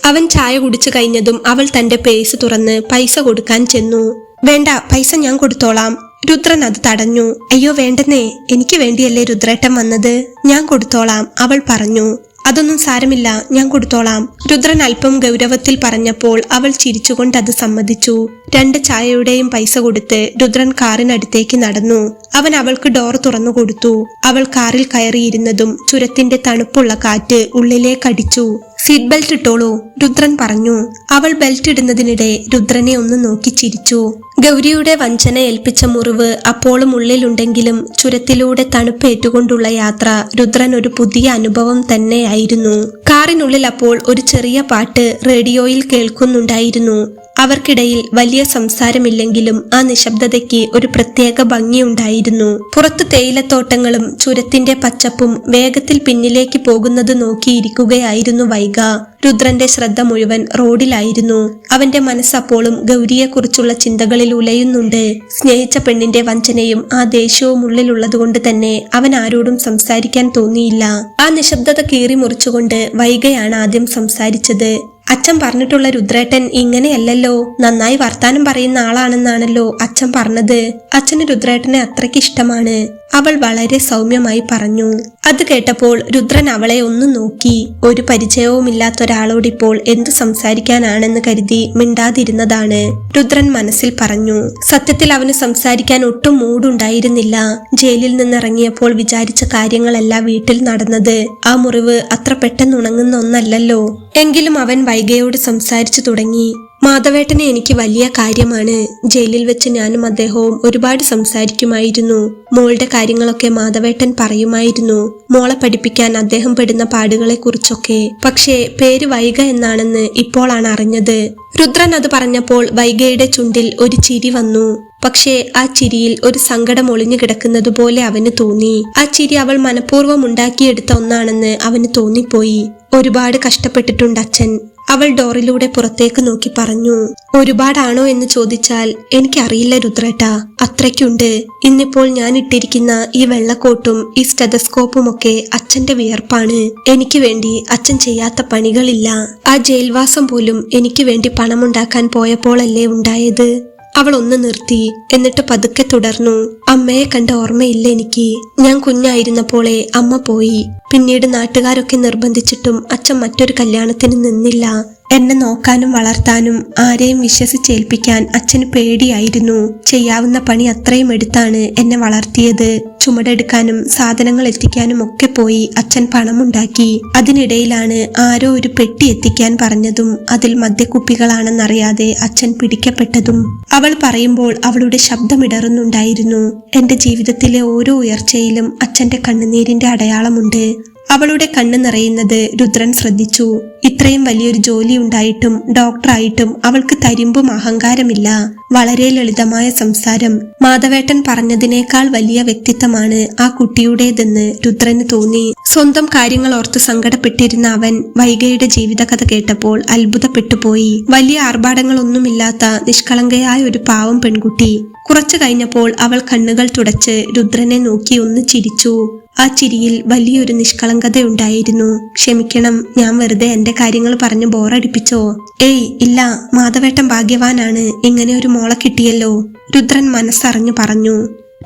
അവൻ ചായ കുടിച്ചു കഴിഞ്ഞതും അവൾ തന്റെ പേഴ്സ് തുറന്ന് പൈസ കൊടുക്കാൻ ചെന്നു. വേണ്ട, പൈസ ഞാൻ കൊടുത്തോളാം, രുദ്രൻ അത് തടഞ്ഞു. അയ്യോ വേണ്ടെന്നേ, എനിക്ക് വേണ്ടിയല്ലേ രുദ്രേട്ടൻ വന്നത്, ഞാൻ കൊടുത്തോളാം, അവൾ പറഞ്ഞു. അതൊന്നും സാരമില്ല, ഞാൻ കൊടുത്തോളാം, രുദ്രൻ അല്പം ഗൗരവത്തിൽ പറഞ്ഞപ്പോൾ അവൾ ചിരിച്ചുകൊണ്ട് അത് സമ്മതിച്ചു. 2 ചായയുടെയും പൈസ കൊടുത്ത് രുദ്രൻ കാറിനടുത്തേക്ക് നടന്നു. അവൻ അവൾക്ക് ഡോർ തുറന്നു കൊടുത്തു. അവൾ കാറിൽ കയറിയിരുന്നതും ചുരത്തിന്റെ തണുപ്പുള്ള കാറ്റ് ഉള്ളിലേക്കടിച്ചു. സീറ്റ് ബെൽറ്റ് ഇട്ടോളൂ, രുദ്രൻ പറഞ്ഞു. അവൾ ബെൽറ്റ് ഇടുന്നതിനിടെ രുദ്രനെ ഒന്ന് നോക്കി ചിരിച്ചു. ഗൗരിയുടെ വഞ്ചന ഏൽപ്പിച്ച മുറിവ് അപ്പോഴും ഉള്ളിലുണ്ടെങ്കിലും ചുരത്തിലൂടെ തണുപ്പേറ്റുകൊണ്ടുള്ള യാത്ര രുദ്രൻ ഒരു പുതിയ അനുഭവം തന്നെയായിരുന്നു. കാറിനുള്ളിൽ അപ്പോൾ ഒരു ചെറിയ പാട്ട് റേഡിയോയിൽ കേൾക്കുന്നുണ്ടായിരുന്നു. അവർക്കിടയിൽ വലിയ സംസാരമില്ലെങ്കിലും ആ നിശബ്ദതയ്ക്ക് ഒരു പ്രത്യേക ഭംഗിയുണ്ടായിരുന്നു. പുറത്ത് തേയിലത്തോട്ടങ്ങളും ചുരത്തിന്റെ പച്ചപ്പും വേഗത്തിൽ പിന്നിലേക്ക് പോകുന്നത് നോക്കിയിരിക്കുകയായിരുന്നു വൈഗ. രുദ്രന്റെ ശ്രദ്ധ മുഴുവൻ റോഡിലായിരുന്നു. അവന്റെ മനസ്സപ്പോഴും ഗൗരിയെക്കുറിച്ചുള്ള ചിന്തകളിൽ ഉലയുന്നുണ്ട്. സ്നേഹിച്ച പെണ്ണിന്റെ വഞ്ചനയും ആ ദേഷ്യവും ഉള്ളിലുള്ളതുകൊണ്ട് തന്നെ അവൻ ആരോടും സംസാരിക്കാൻ തോന്നിയില്ല. ആ നിശബ്ദത കീറി മുറിച്ചുകൊണ്ട് വൈഗയാണ് ആദ്യം സംസാരിച്ചത്. അച്ഛൻ പറഞ്ഞിട്ടുള്ള രുദ്രേട്ടൻ ഇങ്ങനെയല്ലല്ലോ, നന്നായി വർത്താനം പറയുന്ന ആളാണെന്നാണല്ലോ അച്ഛൻ പറഞ്ഞത്. അച്ഛന് രുദ്രേട്ടനെ അത്രയ്ക്ക് ഇഷ്ടമാണ്, അവൾ വളരെ സൗമ്യമായി പറഞ്ഞു. അത് കേട്ടപ്പോൾ രുദ്രൻ അവളെ ഒന്ന് നോക്കി. ഒരു പരിചയവുമില്ലാത്ത ഒരാളോടിപ്പോൾ എന്തു സംസാരിക്കാനാണെന്ന് കരുതി മിണ്ടാതിരുന്നതാണ്. രുദ്രൻ മനസ്സിൽ പറഞ്ഞു. സത്യത്തിൽ അവന് സംസാരിക്കാൻ ഒട്ടും മൂടുണ്ടായിരുന്നില്ല. ജയിലിൽ നിന്നിറങ്ങിയപ്പോൾ വിചാരിച്ച കാര്യങ്ങളല്ല വീട്ടിൽ നടന്നത്. ആ മുറിവ് അത്ര പെട്ടെന്ന് ഉണങ്ങുന്ന ഒന്നല്ലല്ലോ. എങ്കിലും അവൻ വൈഗയോട് സംസാരിച്ചു തുടങ്ങി. മാധവേട്ടനെ എനിക്ക് വലിയ കാര്യമാണ്. ജയിലിൽ വെച്ച് ഞാനും അദ്ദേഹവും ഒരുപാട് സംസാരിക്കുമായിരുന്നു. മോളുടെ കാര്യങ്ങളൊക്കെ മാധവേട്ടൻ പറയുമായിരുന്നു. മോളെ പഠിപ്പിക്കാൻ അദ്ദേഹം പെടുന്ന പാടുകളെ കുറിച്ചൊക്കെ. പക്ഷേ പേര് വൈഗ എന്നാണെന്ന് ഇപ്പോഴാണ് അറിഞ്ഞത്. രുദ്രൻ അത് പറഞ്ഞപ്പോൾ വൈഗയുടെ ചുണ്ടിൽ ഒരു ചിരി വന്നു. പക്ഷേ ആ ചിരിയിൽ ഒരു സങ്കടം ഒളിഞ്ഞു കിടക്കുന്നതുപോലെ അവന് തോന്നി. ആ ചിരി അവൾ മനഃപൂർവ്വം ഉണ്ടാക്കിയെടുത്ത ഒന്നാണെന്ന് അവന് തോന്നിപ്പോയി. ഒരുപാട് കഷ്ടപ്പെട്ടിട്ടുണ്ട് അച്ഛൻ, അവൾ ഡോറിലൂടെ പുറത്തേക്ക് നോക്കി പറഞ്ഞു. ഒരുപാടാണോ എന്ന് ചോദിച്ചാൽ എനിക്കറിയില്ല രുദ്രേട്ടാ, അത്രയ്ക്കുണ്ട്. ഇന്നിപ്പോൾ ഞാൻ ഇട്ടിരിക്കുന്ന ഈ വെള്ളക്കോട്ടും ഈ സ്റ്റെതസ്കോപ്പും ഒക്കെ അച്ഛന്റെ വിയർപ്പാണ്. എനിക്ക് വേണ്ടി അച്ഛൻ ചെയ്യാത്ത പണികളില്ല. ആ ജയിൽവാസം പോലും എനിക്ക് വേണ്ടി പണമുണ്ടാക്കാൻ പോയപ്പോഴല്ലേ ഉണ്ടായത്. അവൾ ഒന്ന് നിർത്തി, എന്നിട്ട് പതുക്കെ തുടർന്നു. അമ്മയെ കണ്ട ഓർമ്മയില്ല എനിക്ക്. ഞാൻ കുഞ്ഞായിരുന്നപ്പോളെ അമ്മ പോയി. പിന്നീട് നാട്ടുകാരൊക്കെ നിർബന്ധിച്ചിട്ടും അച്ഛൻ മറ്റൊരു കല്യാണത്തിന് നിന്നില്ല. എന്നെ നോക്കാനും വളർത്താനും ആരെയും വിശ്വസിച്ചേൽപ്പിക്കാൻ അച്ഛന് പേടിയായിരുന്നു. ചെയ്യാവുന്ന പണി അത്രയും എടുത്താണ് എന്നെ വളർത്തിയത്. ചുമടെടുക്കാനും സാധനങ്ങൾ എത്തിക്കാനും ഒക്കെ പോയി അച്ഛൻ പണമുണ്ടാക്കി. അതിനിടയിലാണ് ആരോ ഒരു പെട്ടി എത്തിക്കാൻ പറഞ്ഞതും അതിൽ മദ്യക്കുപ്പികളാണെന്നറിയാതെ അച്ഛൻ പിടിക്കപ്പെട്ടതും. അവൾ പറയുമ്പോൾ അവളുടെ ശബ്ദമിടറുന്നുണ്ടായിരുന്നു. എന്റെ ജീവിതത്തിലെ ഓരോ ഉയർച്ചയിലും അച്ഛന്റെ കണ്ണുനീരിന്റെ അടയാളമുണ്ട്. അവളുടെ കണ്ണ് നിറയുന്നത് രുദ്രൻ ശ്രദ്ധിച്ചു. ഇത്രയും വലിയൊരു ജോലി ഉണ്ടായിട്ടും ഡോക്ടറായിട്ടും അവൾക്ക് തരിമ്പും അഹങ്കാരമില്ല. വളരെ ലളിതമായ സംസാരം. മാധവേട്ടൻ പറഞ്ഞതിനേക്കാൾ വലിയ വ്യക്തിത്വമാണ് ആ കുട്ടിയുടേതെന്ന് രുദ്രന് തോന്നി. സ്വന്തം കാര്യങ്ങൾ ഓർത്ത് സങ്കടപ്പെട്ടിരുന്ന അവൻ വൈഗയുടെ ജീവിതകഥ കേട്ടപ്പോൾ അത്ഭുതപ്പെട്ടുപോയി. വലിയ ആർഭാടങ്ങളൊന്നുമില്ലാത്ത നിഷ്കളങ്കയായ ഒരു പാവം പെൺകുട്ടി. കുറച്ചു കഴിഞ്ഞപ്പോൾ അവൾ കണ്ണുകൾ തുടച്ച് രുദ്രനെ നോക്കി ഒന്ന് ചിരിച്ചു. ആ ചിരിയിൽ വലിയൊരു നിഷ്കളങ്കതയുണ്ടായിരുന്നു. ക്ഷമിക്കണം, ഞാൻ വെറുതെ എന്റെ കാര്യങ്ങൾ പറഞ്ഞു ബോറടിപ്പിച്ചോ? ഏയ് ഇല്ല, മാധവേട്ടൻ ഭാഗ്യവാനാണ്, ഇങ്ങനെ ഒരു മോളെ കിട്ടിയല്ലോ, രുദ്രൻ മനസ്സറിഞ്ഞു പറഞ്ഞു.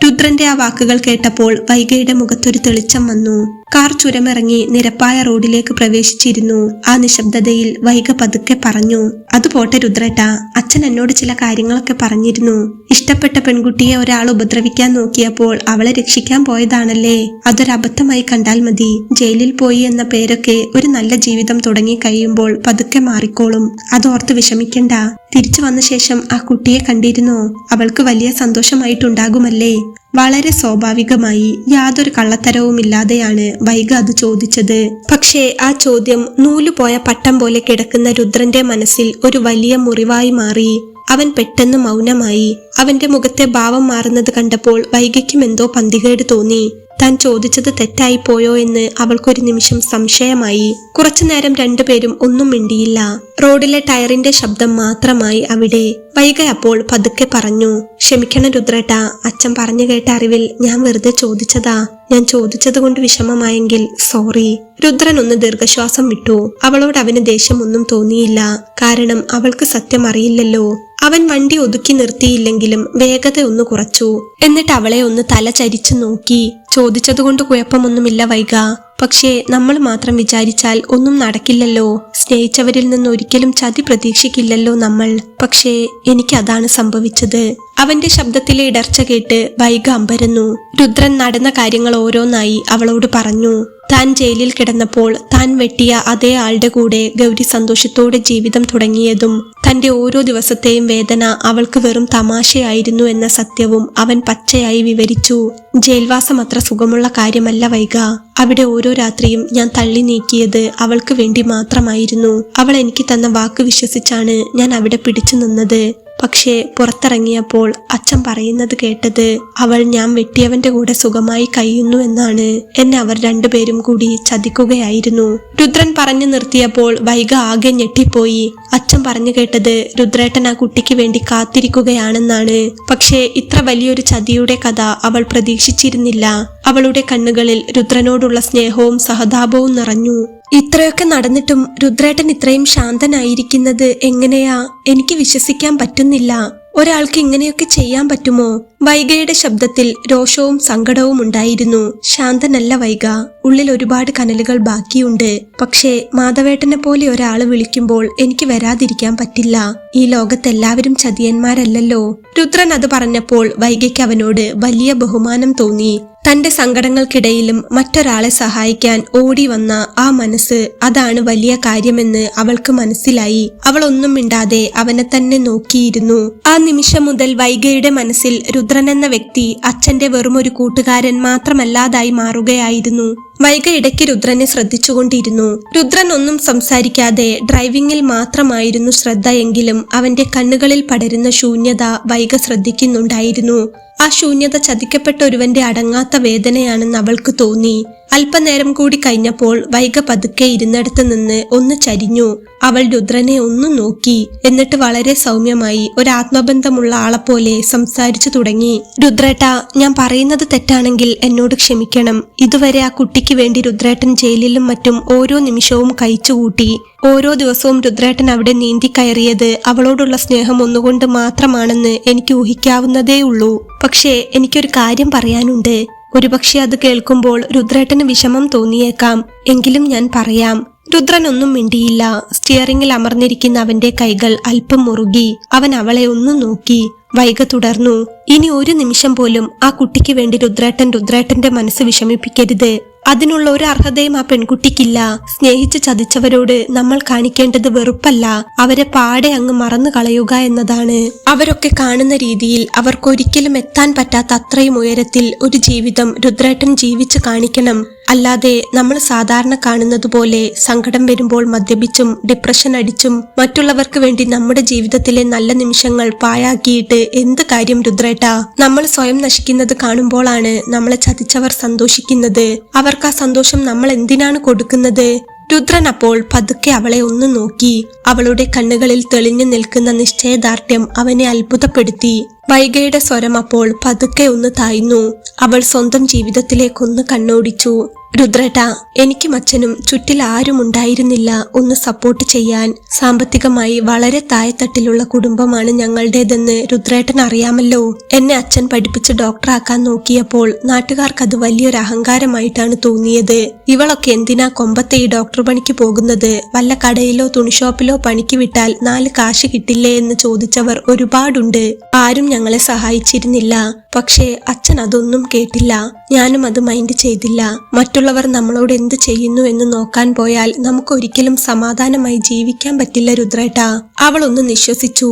രുദ്രന്റെ ആ വാക്കുകൾ കേട്ടപ്പോൾ വൈഗയുടെ മുഖത്തൊരു തെളിച്ചം വന്നു. കാർ ചുരമിറങ്ങി നിരപ്പായ റോഡിലേക്ക് പ്രവേശിച്ചിരുന്നു. ആ നിശബ്ദതയിൽ വൈഗ പതുക്കെ പറഞ്ഞു, അത് പോട്ടെ രുദ്രേട്ടാ, അച്ഛൻ എന്നോട് ചില കാര്യങ്ങളൊക്കെ പറഞ്ഞിരുന്നു. ഇഷ്ടപ്പെട്ട പെൺകുട്ടിയെ ഒരാൾ ഉപദ്രവിക്കാൻ നോക്കിയപ്പോൾ അവളെ രക്ഷിക്കാൻ പോയതാണല്ലേ? അതൊരബദ്ധമായി കണ്ടാൽ മതി. ജയിലിൽ പോയി എന്ന പേരൊക്കെ ഒരു നല്ല ജീവിതം തുടങ്ങി കഴിയുമ്പോൾ പതുക്കെ മാറിക്കോളും. അതോർത്ത് വിഷമിക്കണ്ട. തിരിച്ചു വന്ന ശേഷം ആ കുട്ടിയെ കണ്ടിരുന്നോ? അവൾക്ക് വലിയ സന്തോഷമായിട്ടുണ്ടാകുമല്ലേ? വളരെ സ്വാഭാവികമായി യാതൊരു കള്ളത്തരവുമില്ലാതെയാണ് വൈഗ അത് ചോദിച്ചത്. പക്ഷേ ആ ചോദ്യം നൂലുപോയ പട്ടം പോലെ കിടക്കുന്ന രുദ്രന്റെ മനസ്സിൽ ഒരു വലിയ മുറിവായി മാറി. അവൻ പെട്ടെന്ന് മൗനമായി. അവന്റെ മുഖത്തെ ഭാവം മാറുന്നത് കണ്ടപ്പോൾ വൈഗയ്ക്കും എന്തോ പന്തികേട് തോന്നി. താൻ ചോദിച്ചത് തെറ്റായി പോയോ എന്ന് അവൾക്കൊരു നിമിഷം സംശയമായി. കുറച്ചുനേരം രണ്ടുപേരും ഒന്നും മിണ്ടിയില്ല. റോഡിലെ ടയറിന്റെ ശബ്ദം മാത്രമായി അവിടെ. വൈഗ അപ്പോൾ പതുക്കെ പറഞ്ഞു, ക്ഷമിക്കണം രുദ്രേട്ടാ, അച്ഛൻ പറഞ്ഞു കേട്ട അറിവിൽ ഞാൻ വെറുതെ ചോദിച്ചതാ. ഞാൻ ചോദിച്ചത് കൊണ്ട് വിഷമമായെങ്കിൽ സോറി. രുദ്രൻ ഒന്ന് ദീർഘശ്വാസം വിട്ടു. അവളോട് അവന് ദേഷ്യമൊന്നും തോന്നിയില്ല. കാരണം അവൾക്ക് സത്യം അറിയില്ലല്ലോ. അവൻ വണ്ടി ഒതുക്കി നിർത്തിയില്ലെങ്കിലും വേഗത ഒന്ന് കുറച്ചു. എന്നിട്ട് അവളെ ഒന്ന് തല ചരിച്ചു നോക്കി. ചോദിച്ചതുകൊണ്ട് കുഴപ്പമൊന്നുമില്ല വൈഗ, പക്ഷേ നമ്മൾ മാത്രം വിചാരിച്ചാൽ ഒന്നും നടക്കില്ലല്ലോ. സ്നേഹിച്ചവരിൽ നിന്ന് ഒരിക്കലും ചതി പ്രതീക്ഷിക്കില്ലല്ലോ നമ്മൾ. പക്ഷേ എനിക്കതാണ് സംഭവിച്ചത്. അവന്റെ ശബ്ദത്തിലെ ഇടർച്ച കേട്ട് വൈഗ അമ്പരന്നു. രുദ്രൻ നടന്ന കാര്യങ്ങൾ ഓരോന്നായി അവളോട് പറഞ്ഞു. താൻ ജയിലിൽ കിടന്നപ്പോൾ താൻ വെട്ടിയ അതേ ആളുടെ കൂടെ ഗൗരി സന്തോഷത്തോടെ ജീവിതം തുടങ്ങിയതും തന്റെ ഓരോ ദിവസത്തെയും വേദന അവൾക്ക് വെറും തമാശയായിരുന്നു എന്ന സത്യവും അവൻ പച്ചയായി വിവരിച്ചു. ജയിൽവാസം അത്ര സുഖമുള്ള കാര്യമല്ല വൈഗ. അവിടെ ഓരോ രാത്രിയും ഞാൻ തള്ളി നീക്കിയത് അവൾക്ക് വേണ്ടി മാത്രമായിരുന്നു. അവൾ എനിക്ക് തന്ന വാക്ക് വിശ്വസിച്ചാണ് ഞാൻ അവിടെ പിടിച്ചു നിന്നത്. പക്ഷേ പുറത്തിറങ്ങിയപ്പോൾ അച്ഛൻ പറയുന്നത് കേട്ടത് അവൾ ഞാൻ വെട്ടിയവന്റെ കൂടെ സുഖമായി കഴിയുന്നു എന്നാണ്. എന്നെ അവർ രണ്ടുപേരും കൂടി ചതിക്കുകയായിരുന്നു. രുദ്രൻ പറഞ്ഞു നിർത്തിയപ്പോൾ വൈഗ ആകെ ഞെട്ടിപ്പോയി. അച്ഛൻ പറഞ്ഞു കേട്ടത് രുദ്രേട്ടൻ ആ കുട്ടിക്ക് വേണ്ടി കാത്തിരിക്കുകയാണെന്നാണ്. പക്ഷേ ഇത്ര വലിയൊരു ചതിയുടെ കഥ അവൾ പ്രതീക്ഷിച്ചിരുന്നില്ല. അവളുടെ കണ്ണുകളിൽ രുദ്രനോടുള്ള സ്നേഹവും സഹതാപവും നിറഞ്ഞു. ഇത്രയൊക്കെ നടന്നിട്ടും രുദ്രേട്ടൻ ഇത്രയും ശാന്തനായിരിക്കുന്നത് എങ്ങനെയാ? എനിക്ക് വിശ്വസിക്കാൻ പറ്റുന്നില്ല. ഒരാൾക്ക് ഇങ്ങനെയൊക്കെ ചെയ്യാൻ പറ്റുമോ? വൈഗയുടെ ശബ്ദത്തിൽ രോഷവും സങ്കടവും ഉണ്ടായിരുന്നു. ശാന്തനല്ല വൈഗ, ഉള്ളിൽ ഒരുപാട് കനലുകൾ ബാക്കിയുണ്ട്. പക്ഷേ മാധവേട്ടനെ പോലെ ഒരാള് വിളിക്കുമ്പോൾ എനിക്ക് വരാതിരിക്കാൻ പറ്റില്ല. ഈ ലോകത്തെല്ലാവരും ചതിയന്മാരല്ലല്ലോ. രുദ്രൻ അത് പറഞ്ഞപ്പോൾ വൈഗയ്ക്ക് അവനോട് വലിയ ബഹുമാനം തോന്നി. തന്റെ സങ്കടങ്ങൾക്കിടയിലും മറ്റൊരാളെ സഹായിക്കാൻ ഓടി വന്ന ആ മനസ്സ്, അതാണ് വലിയ കാര്യമെന്ന് അവൾക്ക് മനസ്സിലായി. അവൾ ഒന്നും മിണ്ടാതെ അവനെ തന്നെ നോക്കിയിരുന്നു. ആ നിമിഷം മുതൽ വൈഗയുടെ മനസ്സിൽ രുദ്രൻ എന്ന വ്യക്തി അച്ഛന്റെ വെറുമൊരു കൂട്ടുകാരൻ മാത്രമല്ലാതായി മാറുകയായിരുന്നു. വൈഗ ഇടയ്ക്ക് രുദ്രനെ ശ്രദ്ധിച്ചുകൊണ്ടിരുന്നു. രുദ്രൻ ഒന്നും സംസാരിക്കാതെ ഡ്രൈവിംഗിൽ മാത്രമായിരുന്നു ശ്രദ്ധ. എങ്കിലും അവന്റെ കണ്ണുകളിൽ പടരുന്ന ശൂന്യത വൈഗ ശ്രദ്ധിക്കുന്നുണ്ടായിരുന്നു. ആ ശൂന്യത ചതിക്കപ്പെട്ട ഒരുവന്റെ അടങ്ങാത്ത വേദനയാണെന്ന് അവൾക്ക് തോന്നി. അല്പനേരം കൂടി കഴിഞ്ഞപ്പോൾ വൈഗ പതുക്കെ ഇരുന്നിടത്ത് നിന്ന് ഒന്ന് ചരിഞ്ഞു. അവൾ രുദ്രനെ ഒന്ന് നോക്കി. എന്നിട്ട് വളരെ സൗമ്യമായി ഒരാത്മബന്ധമുള്ള ആളെപ്പോലെ സംസാരിച്ചു തുടങ്ങി. രുദ്രേട്ടാ, ഞാൻ പറയുന്നത് തെറ്റാണെങ്കിൽ എന്നോട് ക്ഷമിക്കണം. ഇതുവരെ ആ കുട്ടിക്ക് വേണ്ടി രുദ്രേട്ടൻ ജയിലിലും മറ്റും ഓരോ നിമിഷവും കഴിച്ചുകൂട്ടി. ഓരോ ദിവസവും രുദ്രേട്ടൻ അവിടെ നീന്തി കയറിയത് അവളോടുള്ള സ്നേഹം ഒന്നുകൊണ്ട് മാത്രമാണെന്ന് എനിക്ക് ഊഹിക്കാവുന്നതേ ഉള്ളൂ. പക്ഷേ എനിക്കൊരു കാര്യം പറയാനുണ്ട്. ഒരുപക്ഷെ അത് കേൾക്കുമ്പോൾ രുദ്രേട്ടന് വിഷമം തോന്നിയേക്കാം. എങ്കിലും ഞാൻ പറയാം. രുദ്രൻ ഒന്നും മിണ്ടിയില്ല. സ്റ്റിയറിംഗിൽ അമർന്നിരിക്കുന്ന അവന്റെ കൈകൾ അല്പം മുറുകി. അവൻ അവളെ ഒന്ന് നോക്കി. വൈഗ തുടർന്നു, ഇനി ഒരു നിമിഷം പോലും ആ കുട്ടിക്ക് വേണ്ടി രുദ്രേട്ടന്റെ മനസ്സ് വിഷമിപ്പിക്കരുത്. അതിനുള്ള ഒരു അർഹതയും ആ പെൺകുട്ടിക്കില്ല. സ്നേഹിച്ച് ചതിച്ചവരോട് നമ്മൾ കാണിക്കേണ്ടത് വെറുപ്പല്ല, അവരെ പാടെ അങ്ങ് മറന്നു കളയുക എന്നതാണ്. അവരൊക്കെ കാണുന്ന രീതിയിൽ അവർക്കൊരിക്കലും എത്താൻ പറ്റാത്ത അത്രയും ഉയരത്തിൽ ഒരു ജീവിതം രുദ്രേട്ടൻ ജീവിച്ചു കാണിക്കണം. അല്ലാതെ നമ്മൾ സാധാരണ കാണുന്നത് പോലെ സങ്കടം വരുമ്പോൾ മദ്യപിച്ചും ഡിപ്രഷൻ അടിച്ചും മറ്റുള്ളവർക്ക് വേണ്ടി നമ്മുടെ ജീവിതത്തിലെ നല്ല നിമിഷങ്ങൾ പാഴാക്കിയിട്ട് എന്ത് കാര്യം രുദ്രേട്ടാ? നമ്മൾ സ്വയം നശിക്കുന്നത് കാണുമ്പോഴാണ് നമ്മളെ ചതിച്ചവർ സന്തോഷിക്കുന്നത്. അവർക്ക് ആ സന്തോഷം നമ്മൾ എന്തിനാണ് കൊടുക്കുന്നത്? രുദ്രൻ അപ്പോൾ പതുക്കെ അവളെ ഒന്ന് നോക്കി. അവളുടെ കണ്ണുകളിൽ തെളിഞ്ഞു നിൽക്കുന്ന നിശ്ചയദാർഢ്യം അവനെ അത്ഭുതപ്പെടുത്തി. വൈഗയുടെ സ്വരം അപ്പോൾ പതുക്കെ ഒന്ന് താഴ്ന്നു. അവൾ സ്വന്തം ജീവിതത്തിലേക്കൊന്ന് കണ്ണോടിച്ചു. രുദ്രേട്ടാ, എനിക്കും അച്ഛനും ചുറ്റിൽ ആരും ഉണ്ടായിരുന്നില്ല ഒന്ന് സപ്പോർട്ട് ചെയ്യാൻ. സാമ്പത്തികമായി വളരെ താഴെത്തട്ടിലുള്ള കുടുംബമാണ് ഞങ്ങളുടേതെന്ന് രുദ്രേട്ടൻ അറിയാമല്ലോ. എന്നെ അച്ഛൻ പഠിപ്പിച്ച് ഡോക്ടറാക്കാൻ നോക്കിയപ്പോൾ നാട്ടുകാർക്ക് അത് വലിയൊരു അഹങ്കാരമായിട്ടാണ് തോന്നിയത്. ഇവളൊക്കെ എന്തിനാ കൊമ്പത്തെ ഈ ഡോക്ടർ പണിക്ക് പോകുന്നത്? വല്ല കടയിലോ തുണിഷോപ്പിലോ പണിക്ക് വിട്ടാൽ 4 കാശ് കിട്ടില്ലേ എന്ന് ചോദിച്ചവർ ഒരുപാടുണ്ട്. ആരും ഞങ്ങളെ സഹായിച്ചിരുന്നില്ല. പക്ഷേ അച്ഛൻ അതൊന്നും കേട്ടില്ല. ഞാനും അത് മൈൻഡ് ചെയ്തില്ല. മറ്റുള്ളവർ നമ്മളോട് എന്ത് ചെയ്യുന്നു എന്ന് നോക്കാൻ പോയാൽ നമുക്കൊരിക്കലും സമാധാനമായി ജീവിക്കാൻ പറ്റില്ല രുദ്രേട്ടാ. അവൾ ഒന്ന് നിശ്വസിച്ചു.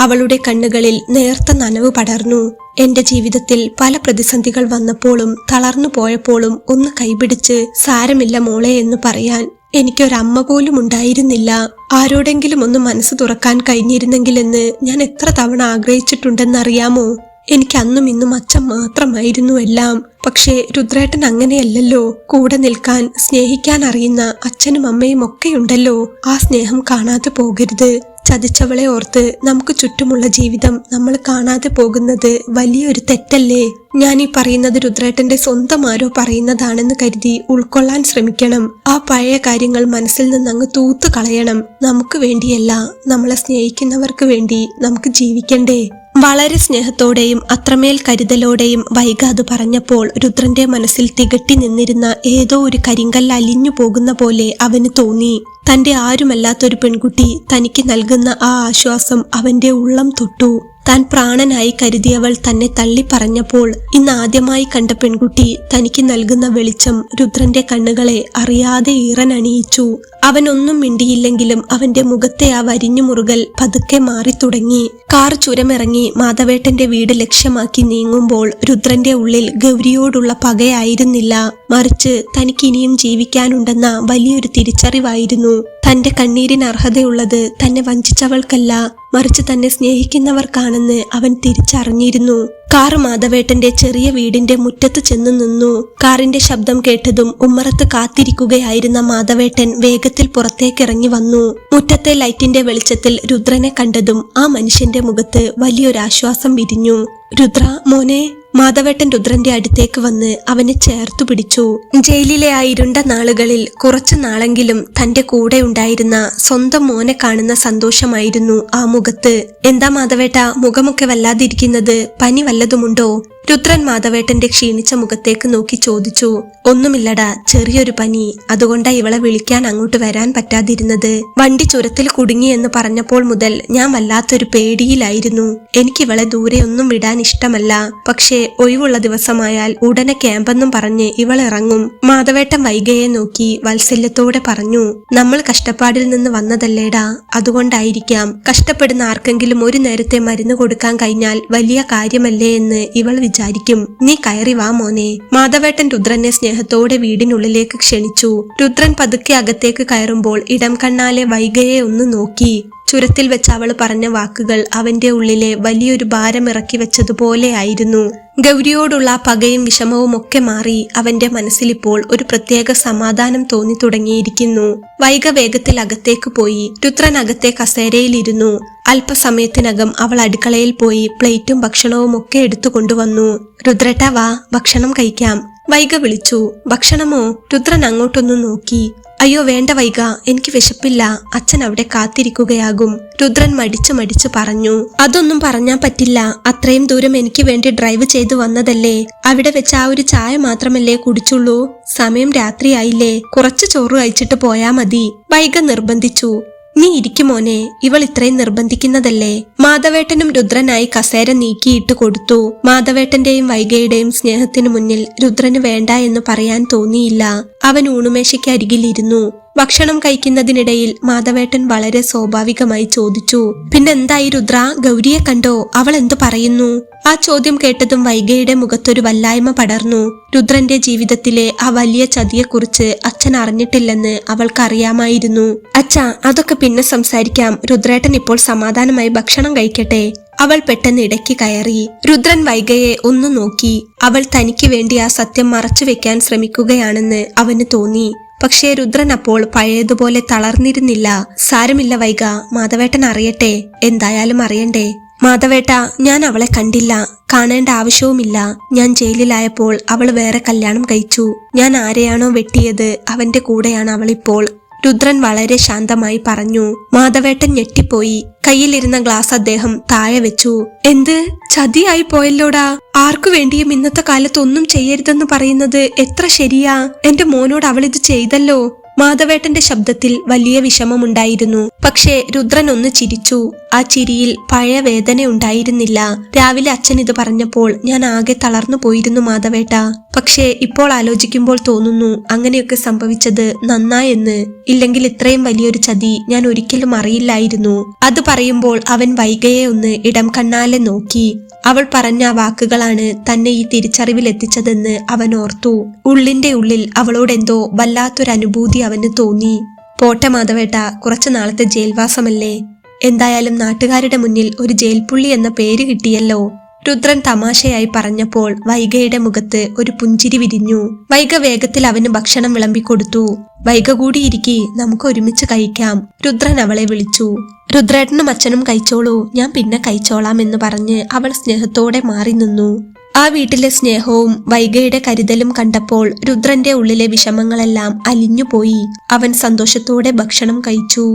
അവളുടെ കണ്ണുകളിൽ നേർത്ത നനവ് പടർന്നു. എന്റെ ജീവിതത്തിൽ പല പ്രതിസന്ധികൾ വന്നപ്പോഴും തളർന്നു പോയപ്പോഴും ഒന്ന് കൈപിടിച്ച് സാരമില്ല മോളെ എന്ന് പറയാൻ എനിക്കൊരമ്മ പോലും ഉണ്ടായിരുന്നില്ല. ആരോടെങ്കിലും ഒന്ന് മനസ്സ് തുറക്കാൻ കഴിഞ്ഞിരുന്നെങ്കിലെന്ന് ഞാൻ എത്ര തവണ ആഗ്രഹിച്ചിട്ടുണ്ടെന്നറിയാമോ? എനിക്ക് അന്നും ഇന്നും അച്ഛൻ മാത്രമായിരുന്നു എല്ലാം. പക്ഷേ രുദ്രേട്ടൻ അങ്ങനെയല്ലല്ലോ. കൂടെ നിൽക്കാൻ സ്നേഹിക്കാൻ അറിയുന്ന അച്ഛനും അമ്മയും ഒക്കെ ഉണ്ടല്ലോ. ആ സ്നേഹം കാണാതെ പോകരുത്. ചതിച്ചവളെ ഓർത്ത് നമുക്ക് ചുറ്റുമുള്ള ജീവിതം നമ്മൾ കാണാതെ പോകുന്നത് വലിയൊരു തെറ്റല്ലേ? ഞാൻ ഈ പറയുന്നത് രുദ്രേട്ടന്റെ സ്വന്തം ആരോ പറയുന്നതാണെന്ന് കരുതി ഉൾക്കൊള്ളാൻ ശ്രമിക്കണം. ആ പഴയ കാര്യങ്ങൾ മനസ്സിൽ നിന്ന് അങ്ങ് തൂത്തു കളയണം. നമുക്ക് വേണ്ടിയല്ല, നമ്മളെ സ്നേഹിക്കുന്നവർക്ക് വേണ്ടി നമുക്ക് ജീവിക്കണ്ടേ? വളരെ സ്നേഹത്തോടെയും അത്രമേൽ കരുതലോടെയും വൈഗ അത് പറഞ്ഞപ്പോൾ രുദ്രന്റെ മനസ്സിൽ തികട്ടി നിന്നിരുന്ന ഏതോ ഒരു കരിങ്കല്ല് അലിഞ്ഞു പോകുന്ന പോലെ അവന് തോന്നി. തന്റെ ആരുമല്ലാത്തൊരു പെൺകുട്ടി തനിക്ക് നൽകുന്ന ആ ആശ്വാസം അവന്റെ ഉള്ളം തൊട്ടു. താൻ പ്രാണനായി കരുതിയവൾ തന്നെ തള്ളി പറഞ്ഞപ്പോൾ ഇന്ന് ആദ്യമായി കണ്ട പെൺകുട്ടി തനിക്ക് നൽകുന്ന വെളിച്ചം രുദ്രന്റെ കണ്ണുകളെ അറിയാതെ ഈറനണിയിച്ചു. അവനൊന്നും മിണ്ടിയില്ലെങ്കിലും അവന്റെ മുഖത്തെ ആ വരിഞ്ഞു മുറുകൽ പതുക്കെ മാറി തുടങ്ങി. കാർ ചുരമിറങ്ങി മാധവേട്ടന്റെ വീട് ലക്ഷ്യമാക്കി നീങ്ങുമ്പോൾ രുദ്രന്റെ ഉള്ളിൽ ഗൗരിയോടുള്ള പകയായിരുന്നില്ല, മറിച്ച് തനിക്ക് ഇനിയും ജീവിക്കാനുണ്ടെന്ന വലിയൊരു തിരിച്ചറിവായിരുന്നു. തന്റെ കണ്ണീരിന് അർഹതയുള്ളത് തന്നെ വഞ്ചിച്ചവൾക്കല്ല, മറിച്ച് തന്നെ സ്നേഹിക്കുന്നവർക്കാണെന്ന് അവൻ തിരിച്ചറിഞ്ഞിരുന്നു. കാർ മാധവേട്ടന്റെ ചെറിയ വീടിന്റെ മുറ്റത്ത് ചെന്ന് നിന്നു. കാറിന്റെ ശബ്ദം കേട്ടതും ഉമ്മറത്ത് കാത്തിരിക്കുകയായിരുന്ന മാധവേട്ടൻ വേഗത്തിൽ പുറത്തേക്കിറങ്ങി വന്നു. മുറ്റത്തെ ലൈറ്റിന്റെ വെളിച്ചത്തിൽ രുദ്രനെ കണ്ടതും ആ മനുഷ്യന്റെ മുഖത്ത് വലിയൊരാശ്വാസം വിരിഞ്ഞു. രുദ്ര മോനെ. മാധവേട്ടൻ രുദ്രന്റെ അടുത്തേക്ക് വന്ന് അവനെ ചേർത്തു പിടിച്ചു. ജയിലിലെ ആ ഇരുണ്ട നാളുകളിൽ കുറച്ചു നാളെങ്കിലും തന്റെ കൂടെ ഉണ്ടായിരുന്ന സ്വന്തം മോനെ കാണുന്ന സന്തോഷമായിരുന്നു ആ മുഖത്ത്. എന്താ മാധവേട്ട മുഖമൊക്കെ വല്ലാതിരിക്കുന്നത്? പനി വല്ലതുമുണ്ടോ? രുദ്രൻ മാധവേട്ടന്റെ ക്ഷീണിച്ച മുഖത്തേക്ക് നോക്കി ചോദിച്ചു. ഒന്നുമില്ലടാ, ചെറിയൊരു പനി. അതുകൊണ്ടാ ഇവളെ വിളിക്കാൻ അങ്ങോട്ട് വരാൻ പറ്റാതിരുന്നത്. വണ്ടി ചുരത്തിൽ കുടുങ്ങി എന്ന് പറഞ്ഞപ്പോൾ മുതൽ ഞാൻ വല്ലാത്തൊരു പേടിയിലായിരുന്നു. എനിക്കിവളെ ദൂരെ ഒന്നും വിടാൻ ഇഷ്ടമല്ല. പക്ഷേ ഒഴിവുള്ള ദിവസമായാൽ ഉടനെ ക്യാമ്പെന്നും പറഞ്ഞ് ഇവൾ ഇറങ്ങും. മാധവേട്ടൻ വൈഗയെ നോക്കി വാത്സല്യത്തോടെ പറഞ്ഞു. നമ്മൾ കഷ്ടപ്പാടിൽ നിന്ന് വന്നതല്ലേടാ, അതുകൊണ്ടായിരിക്കാം. കഷ്ടപ്പെടുന്ന ആർക്കെങ്കിലും ഒരു നേരത്തെ മരുന്ന് കൊടുക്കാൻ കഴിഞ്ഞാൽ വലിയ കാര്യമല്ലേ എന്ന് ഇവൾ വിചാരിക്കും. നീ കയറി വാ മോനെ. മാധവേട്ടൻ രുദ്രനെ സ്നേഹത്തോടെ വീടിനുള്ളിലേക്ക് ക്ഷണിച്ചു. രുദ്രൻ പതുക്കെ അകത്തേക്ക് കയറുമ്പോൾ ഇടം കണ്ണാലെ വൈഗയെ ഒന്ന് നോക്കി. ചുരത്തിൽ വെച്ച് അവൾ പറഞ്ഞ വാക്കുകൾ അവന്റെ ഉള്ളിലെ വലിയൊരു ഭാരം ഇറക്കി വെച്ചതുപോലെ ആയിരുന്നു. ഗൗരിയോടുള്ള പകയും വിഷമവും ഒക്കെ മാറി അവന്റെ മനസ്സിലിപ്പോൾ ഒരു പ്രത്യേക സമാധാനം തോന്നി തുടങ്ങിയിരിക്കുന്നു. വൈഗ വേഗത്തിൽ അകത്തേക്ക് പോയി. രുദ്രൻ അകത്തെ കസേരയിലിരുന്നു. അല്പസമയത്തിനകം അവൾ അടുക്കളയിൽ പോയി പ്ലേറ്റും ഭക്ഷണവും ഒക്കെ എടുത്തു കൊണ്ടുവന്നു. രുദ്രേട്ടാ വാ, ഭക്ഷണം കഴിക്കാം. വൈഗ വിളിച്ചു. ഭക്ഷണമോ? രുദ്രൻ അങ്ങോട്ടൊന്നു നോക്കി. അയ്യോ വേണ്ട വൈഗ, എനിക്ക് വിശപ്പില്ല. അച്ഛൻ അവിടെ കാത്തിരിക്കുകയാകും. രുദ്രൻ മടിച്ചു പറഞ്ഞു. അതൊന്നും പറഞ്ഞാൻ പറ്റില്ല. അത്രയും ദൂരം എനിക്ക് വേണ്ടി ഡ്രൈവ് ചെയ്തു വന്നതല്ലേ. അവിടെ വെച്ച് ആ ഒരു ചായ മാത്രമല്ലേ കുടിച്ചുള്ളൂ. സമയം രാത്രിയായില്ലേ, കുറച്ച് ചോറ് കഴിച്ചിട്ട് പോയാ മതി. വൈഗ നിർബന്ധിച്ചു. നീ ഇരിക്കുമോനെ, ഇവൾ ഇത്രയും നിർബന്ധിക്കുന്നതല്ലേ. മാധവേട്ടനും രുദ്രനായി കസേര നീക്കിയിട്ട് കൊടുത്തു. മാധവേട്ടന്റെയും വൈഗയുടെയും സ്നേഹത്തിനു മുന്നിൽ രുദ്രന് വേണ്ട എന്ന് പറയാൻ തോന്നിയില്ല. അവൻ ഊണുമേശയ്ക്ക് അരികിലിരുന്നു. ഭക്ഷണം കഴിക്കുന്നതിനിടയിൽ മാധവേട്ടൻ വളരെ സ്വാഭാവികമായി ചോദിച്ചു, പിന്നെന്തായി രുദ്ര, ഗൗരിയെ കണ്ടോ? അവൾ എന്തു പറയുന്നു? ആ ചോദ്യം കേട്ടതും വൈഗയുടെ മുഖത്തൊരു വല്ലായ്മ പടർന്നു. രുദ്രന്റെ ജീവിതത്തിലെ ആ വലിയ ചതിയെക്കുറിച്ച് അച്ഛൻ അറിഞ്ഞിട്ടില്ലെന്ന് അവൾക്കറിയാമായിരുന്നു. അച്ഛാ, അതൊക്കെ പിന്നെ സംസാരിക്കാം. രുദ്രേട്ടൻ ഇപ്പോൾ സമാധാനമായി ഭക്ഷണം കഴിക്കട്ടെ. അവൾ പെട്ടെന്ന് ഇടയ്ക്ക് കയറി. രുദ്രൻ വൈഗയെ ഒന്ന് നോക്കി. അവൾ തനിക്ക് വേണ്ടി ആ സത്യം മറച്ചു വെക്കാൻ ശ്രമിക്കുകയാണെന്ന് അവന് തോന്നി. പക്ഷേ രുദ്രൻ അപ്പോൾ പഴയതുപോലെ തളർന്നിരുന്നില്ല. സാരമില്ല വൈഗ, മാധവേട്ടൻ അറിയട്ടെ. എന്തായാലും അറിയണ്ടേ. മാധവേട്ട, ഞാൻ അവളെ കണ്ടില്ല, കാണേണ്ട ആവശ്യവുമില്ല. ഞാൻ ജയിലിലായപ്പോൾ അവൾ വേറെ കല്യാണം കഴിച്ചു. ഞാൻ ആരെയാണോ വെട്ടിയത് അവന്റെ കൂടെയാണ് അവളിപ്പോൾ. രുദ്രൻ വളരെ ശാന്തമായി പറഞ്ഞു. മാധവേട്ടൻ ഞെട്ടിപ്പോയി. കയ്യിലിരുന്ന ഗ്ലാസ് അദ്ദേഹം താഴെ വെച്ചു. എന്ത് ചതിയായി പോയല്ലോടാ. ആർക്കു വേണ്ടിയും ഇന്നത്തെ കാലത്ത് ഒന്നും ചെയ്യരുതെന്ന് പറയുന്നത് എത്ര ശരിയാ. എന്റെ മോനോട് അവളിത് ചെയ്തല്ലോ. മാധവേട്ടന്റെ ശബ്ദത്തിൽ വലിയ വിഷമമുണ്ടായിരുന്നു. പക്ഷേ രുദ്രൻ ഒന്ന് ചിരിച്ചു. ആ ചിരിയിൽ പഴയ വേദന ഉണ്ടായിരുന്നില്ല. രാവിലെ അച്ഛൻ ഇത് പറഞ്ഞപ്പോൾ ഞാൻ ആകെ തളർന്നു പോയിരുന്നു മാധവേട്ട. പക്ഷേ ഇപ്പോൾ ആലോചിക്കുമ്പോൾ തോന്നുന്നു അങ്ങനെയൊക്കെ സംഭവിച്ചത് നന്നായെന്ന്. ഇല്ലെങ്കിൽ ഇത്രയും വലിയൊരു ചതി ഞാൻ ഒരിക്കലും അറിയില്ലായിരുന്നു. അത് പറയുമ്പോൾ അവൻ വൈഗയെ ഒന്ന് ഇടം കണ്ണാലെ നോക്കി. അവൾ പറഞ്ഞ വാക്കുകളാണ് തന്നെ ഈ തിരിച്ചറിവിലെത്തിച്ചതെന്ന് അവൻ ഓർത്തു. ഉള്ളിന്റെ ഉള്ളിൽ അവളോടെന്തോ വല്ലാത്തൊരനുഭൂതി അവന് തോന്നി. പോട്ടെ മാധവേട്ട, കുറച്ചു നാളത്തെ ജയിൽവാസമല്ലേ. എന്തായാലും നാട്ടുകാരുടെ മുന്നിൽ ഒരു ജയിൽപ്പുള്ളി എന്ന പേര് കിട്ടിയല്ലോ. രുദ്രൻ തമാശയായി പറഞ്ഞപ്പോൾ വൈഗയുടെ മുഖത്ത് ഒരു പുഞ്ചിരി വിരിഞ്ഞു. വൈഗ വേഗത്തിൽ അവന് ഭക്ഷണം വിളമ്പിക്കൊടുത്തു. വൈഗ കൂടി ഇരിക്കി, നമുക്ക് ഒരുമിച്ച് കഴിക്കാം. രുദ്രൻ അവളെ വിളിച്ചു. രുദ്രേട്ടനും അച്ഛനും കഴിച്ചോളൂ, ഞാൻ പിന്നെ കഴിച്ചോളാം എന്ന് പറഞ്ഞ് അവൾ സ്നേഹത്തോടെ മാറി നിന്നു. ആ വീട്ടിലെ സ്നേഹവും വൈഗയുടെ കരുതലും കണ്ടപ്പോൾ രുദ്രന്റെ ഉള്ളിലെ വിഷമങ്ങളെല്ലാം അലിഞ്ഞുപോയി. അവൻ സന്തോഷത്തോടെ ഭക്ഷണം കഴിച്ചു.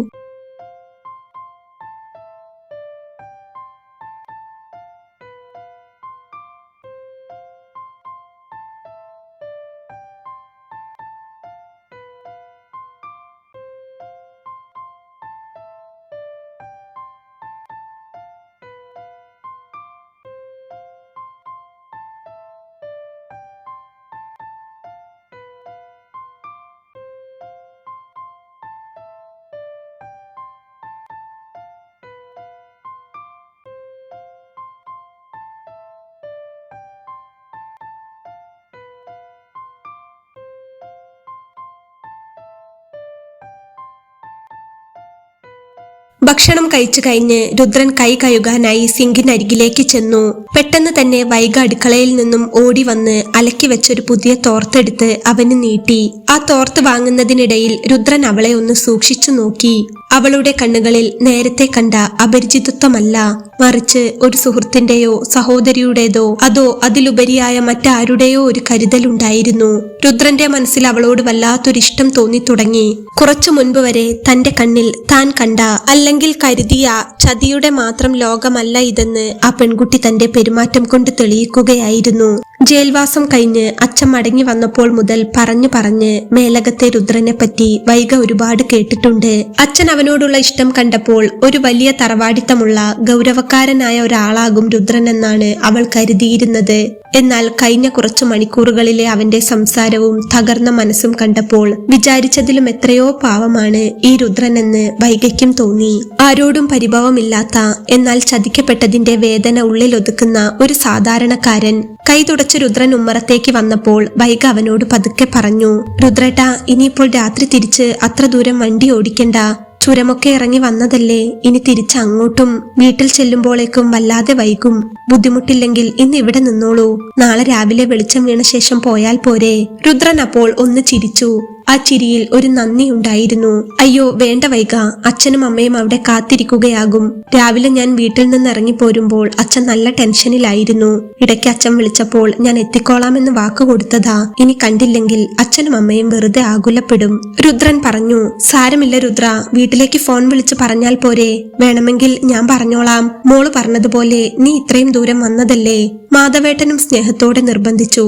ഭക്ഷണം കഴിച്ചു കഴിഞ്ഞ് രുദ്രൻ കൈ കഴുകാനായി സിങ്കിനരികിലേക്ക് ചെന്നു. പെട്ടെന്ന് തന്നെ വൈഗ അടുക്കളയിൽ നിന്നും ഓടി വന്ന് അലക്കി വെച്ചൊരു പുതിയ തോർത്തെടുത്ത് അവന് നീട്ടി. ആ തോർത്ത് വാങ്ങുന്നതിനിടയിൽ രുദ്രൻ അവളെ ഒന്ന് സൂക്ഷിച്ചു നോക്കി. അവളുടെ കണ്ണുകളിൽ നേരത്തെ കണ്ട അപരിചിതത്വമല്ല, മറിച്ച് ഒരു സുഹൃത്തിന്റെയോ സഹോദരിയുടേതോ അതോ അതിലുപരിയായ മറ്റാരുടെയോ ഒരു കരുതലുണ്ടായിരുന്നു. രുദ്രന്റെ മനസ്സിൽ അവളോട് വല്ലാത്തൊരിഷ്ടം തോന്നി തുടങ്ങി. കുറച്ചു മുൻപ് വരെ തന്റെ കണ്ണിൽ താൻ കണ്ട അല്ലെങ്കിൽ കരുതിയ ചതിയുടെ മാത്രം ലോകമല്ല ഇതെന്ന് ആ പെൺകുട്ടി തന്റെ പെരുമാറ്റം കൊണ്ട് തെളിയിക്കുകയായിരുന്നു. ജയിൽവാസം കഴിഞ്ഞ് അച്ഛൻ മടങ്ങി വന്നപ്പോൾ മുതൽ പറഞ്ഞ് മേലകത്തെ രുദ്രനെ പറ്റി വൈഗ ഒരുപാട് കേട്ടിട്ടുണ്ട്. അച്ഛൻ അവനോടുള്ള ഇഷ്ടം കണ്ടപ്പോൾ ഒരു വലിയ തറവാടിത്തമുള്ള ഗൗരവക്കാരനായ ഒരാളാകും രുദ്രൻ എന്നാണ് അവൾ കരുതിയിരുന്നത്. എന്നാൽ കഴിഞ്ഞ കുറച്ചു മണിക്കൂറുകളിലെ അവന്റെ സംസാരവും തകർന്ന മനസ്സും കണ്ടപ്പോൾ വിചാരിച്ചതിലും എത്രയോ പാവമാണ് ഈ രുദ്രൻ എന്ന് വൈഗയ്ക്കും തോന്നി. ആരോടും പരിഭവമില്ലാത്ത, എന്നാൽ ചതിക്കപ്പെട്ടതിന്റെ വേദന ഉള്ളിലൊതുക്കുന്ന ഒരു സാധാരണക്കാരൻ. കൈ തുടച്ച് രുദ്രൻ ഉമ്മറത്തേക്ക് വന്നപ്പോൾ വൈഗ അവനോട് പതുക്കെ പറഞ്ഞു, രുദ്രേട്ടാ, ഇനിയിപ്പോൾ രാത്രി തിരിച്ച് അത്ര ദൂരം വണ്ടി ഓടിക്കണ്ട. ചുരമൊക്കെ ഇറങ്ങി വന്നതല്ലേ, ഇനി തിരിച്ച് അങ്ങോട്ടും വീട്ടിൽ ചെല്ലുമ്പോഴേക്കും വല്ലാതെ വൈകും. ബുദ്ധിമുട്ടില്ലെങ്കിൽ ഇന്ന് ഇവിടെ നിന്നോളൂ. നാളെ രാവിലെ വെളിച്ചം വീണ ശേഷം പോയാൽ പോരെ. രുദ്രൻ അപ്പോൾ ഒന്ന് ചിരിച്ചു. ആ ചിരിയിൽ ഒരു നന്ദി ഉണ്ടായിരുന്നു. അയ്യോ വേണ്ട വൈഗ, അച്ഛനും അമ്മയും അവിടെ കാത്തിരിക്കുകയാകും. രാവിലെ ഞാൻ വീട്ടിൽ നിന്ന് ഇറങ്ങി പോരുമ്പോൾ അച്ഛൻ നല്ല ടെൻഷനിലായിരുന്നു. ഇടയ്ക്ക് അച്ഛൻ വിളിച്ചപ്പോൾ ഞാൻ എത്തിക്കോളാമെന്ന് വാക്ക് കൊടുത്തതാ. ഇനി കണ്ടില്ലെങ്കിൽ അച്ഛനും അമ്മയും വെറുതെ ആകുലപ്പെടും. രുദ്രൻ പറഞ്ഞു, സാരമില്ല രുദ്ര, വീട്ടിലേക്ക് ഫോൺ വിളിച്ച് പറഞ്ഞാൽ പോരെ. വേണമെങ്കിൽ ഞാൻ പറഞ്ഞോളാം. മോള് പറഞ്ഞതുപോലെ നീ ഇത്രയും ദൂരം വന്നതല്ലേ, മാധവേട്ടനും സ്നേഹത്തോടെ നിർബന്ധിച്ചു.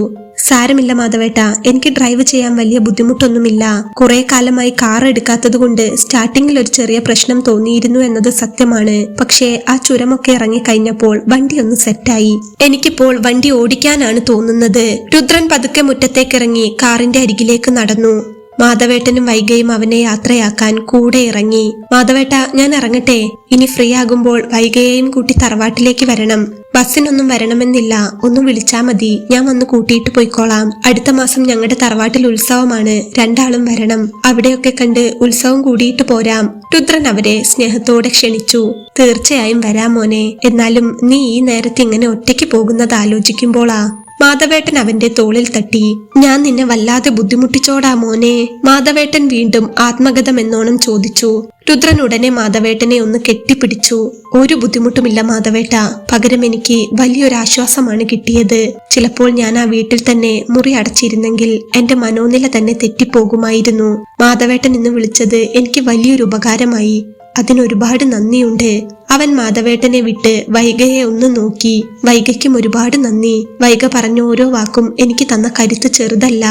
സാരമില്ല മാധവേട്ട, എനിക്ക് ഡ്രൈവ് ചെയ്യാൻ വലിയ ബുദ്ധിമുട്ടൊന്നുമില്ല. കുറെ കാലമായി കാർ എടുക്കാത്തതുകൊണ്ട് സ്റ്റാർട്ടിങ്ങിൽ ഒരു ചെറിയ പ്രശ്നം തോന്നിയിരുന്നു എന്നത് സത്യമാണ്. പക്ഷേ ആ ചുരമൊക്കെ ഇറങ്ങി കഴിഞ്ഞപ്പോൾ വണ്ടി ഒന്ന് സെറ്റായി. എനിക്കിപ്പോൾ വണ്ടി ഓടിക്കാനാണ് തോന്നുന്നത്. രുദ്രൻ പതുക്കെ മുറ്റത്തേക്കിറങ്ങി കാറിന്റെ അരികിലേക്ക് നടന്നു. മാധവേട്ടനും വൈഗയും അവനെ യാത്രയാക്കാൻ കൂടെ ഇറങ്ങി. മാധവേട്ട, ഞാൻ ഇറങ്ങട്ടെ? ഇനി ഫ്രീ ആകുമ്പോൾ വൈഗയെയും കൂട്ടി തറവാട്ടിലേക്ക് വരണം. ബസ്സിനൊന്നും വരണമെന്നില്ല, ഒന്ന് വിളിച്ചാ മതി, ഞാൻ വന്ന് കൂട്ടിയിട്ട് പോയിക്കോളാം. അടുത്ത മാസം ഞങ്ങളുടെ തറവാട്ടിൽ ഉത്സവമാണ്, രണ്ടാളും വരണം. അവിടെയൊക്കെ കണ്ട് ഉത്സവം കൂടിയിട്ട് പോരാം. രുദ്രൻ അവരെ സ്നേഹത്തോടെ ക്ഷണിച്ചു. തീർച്ചയായും വരാം മോനെ. എന്നാലും നീ ഈ നേരത്തെ ഇങ്ങനെ ഒറ്റയ്ക്ക് പോകുന്നത് ആലോചിക്കുമ്പോളാ. മാധവേട്ടൻ അവന്റെ തോളിൽ തട്ടി. ഞാൻ നിന്നെ വല്ലാതെ ബുദ്ധിമുട്ടിച്ചോടാ മോനെ. മാധവേട്ടൻ വീണ്ടും ആത്മഗതമെന്നോണം ചോദിച്ചു. രുദ്രൻ ഉടനെ മാധവേട്ടനെ ഒന്ന് കെട്ടിപ്പിടിച്ചു. ഒരു ബുദ്ധിമുട്ടുമില്ല മാധവേട്ട, പകരം എനിക്ക് വലിയൊരാശ്വാസമാണ് കിട്ടിയത്. ചിലപ്പോൾ ഞാൻ ആ വീട്ടിൽ തന്നെ മുറി അടച്ചിരുന്നെങ്കിൽ എന്റെ മനോനില തന്നെ തെറ്റിപ്പോകുമായിരുന്നു. മാധവേട്ടൻ ഇന്ന് വിളിച്ചത് എനിക്ക് വലിയൊരു ഉപകാരമായി. അതിനൊരുപാട് നന്ദിയുണ്ട്. അവൻ മാധവേട്ടനെ വിട്ട് വൈഗയെ ഒന്ന് നോക്കി. വൈഗയ്ക്കും ഒരുപാട് നന്ദി. വൈഗ പറഞ്ഞ ഓരോ വാക്കും എനിക്ക് തന്ന കരുത്ത് ചെറുതല്ല.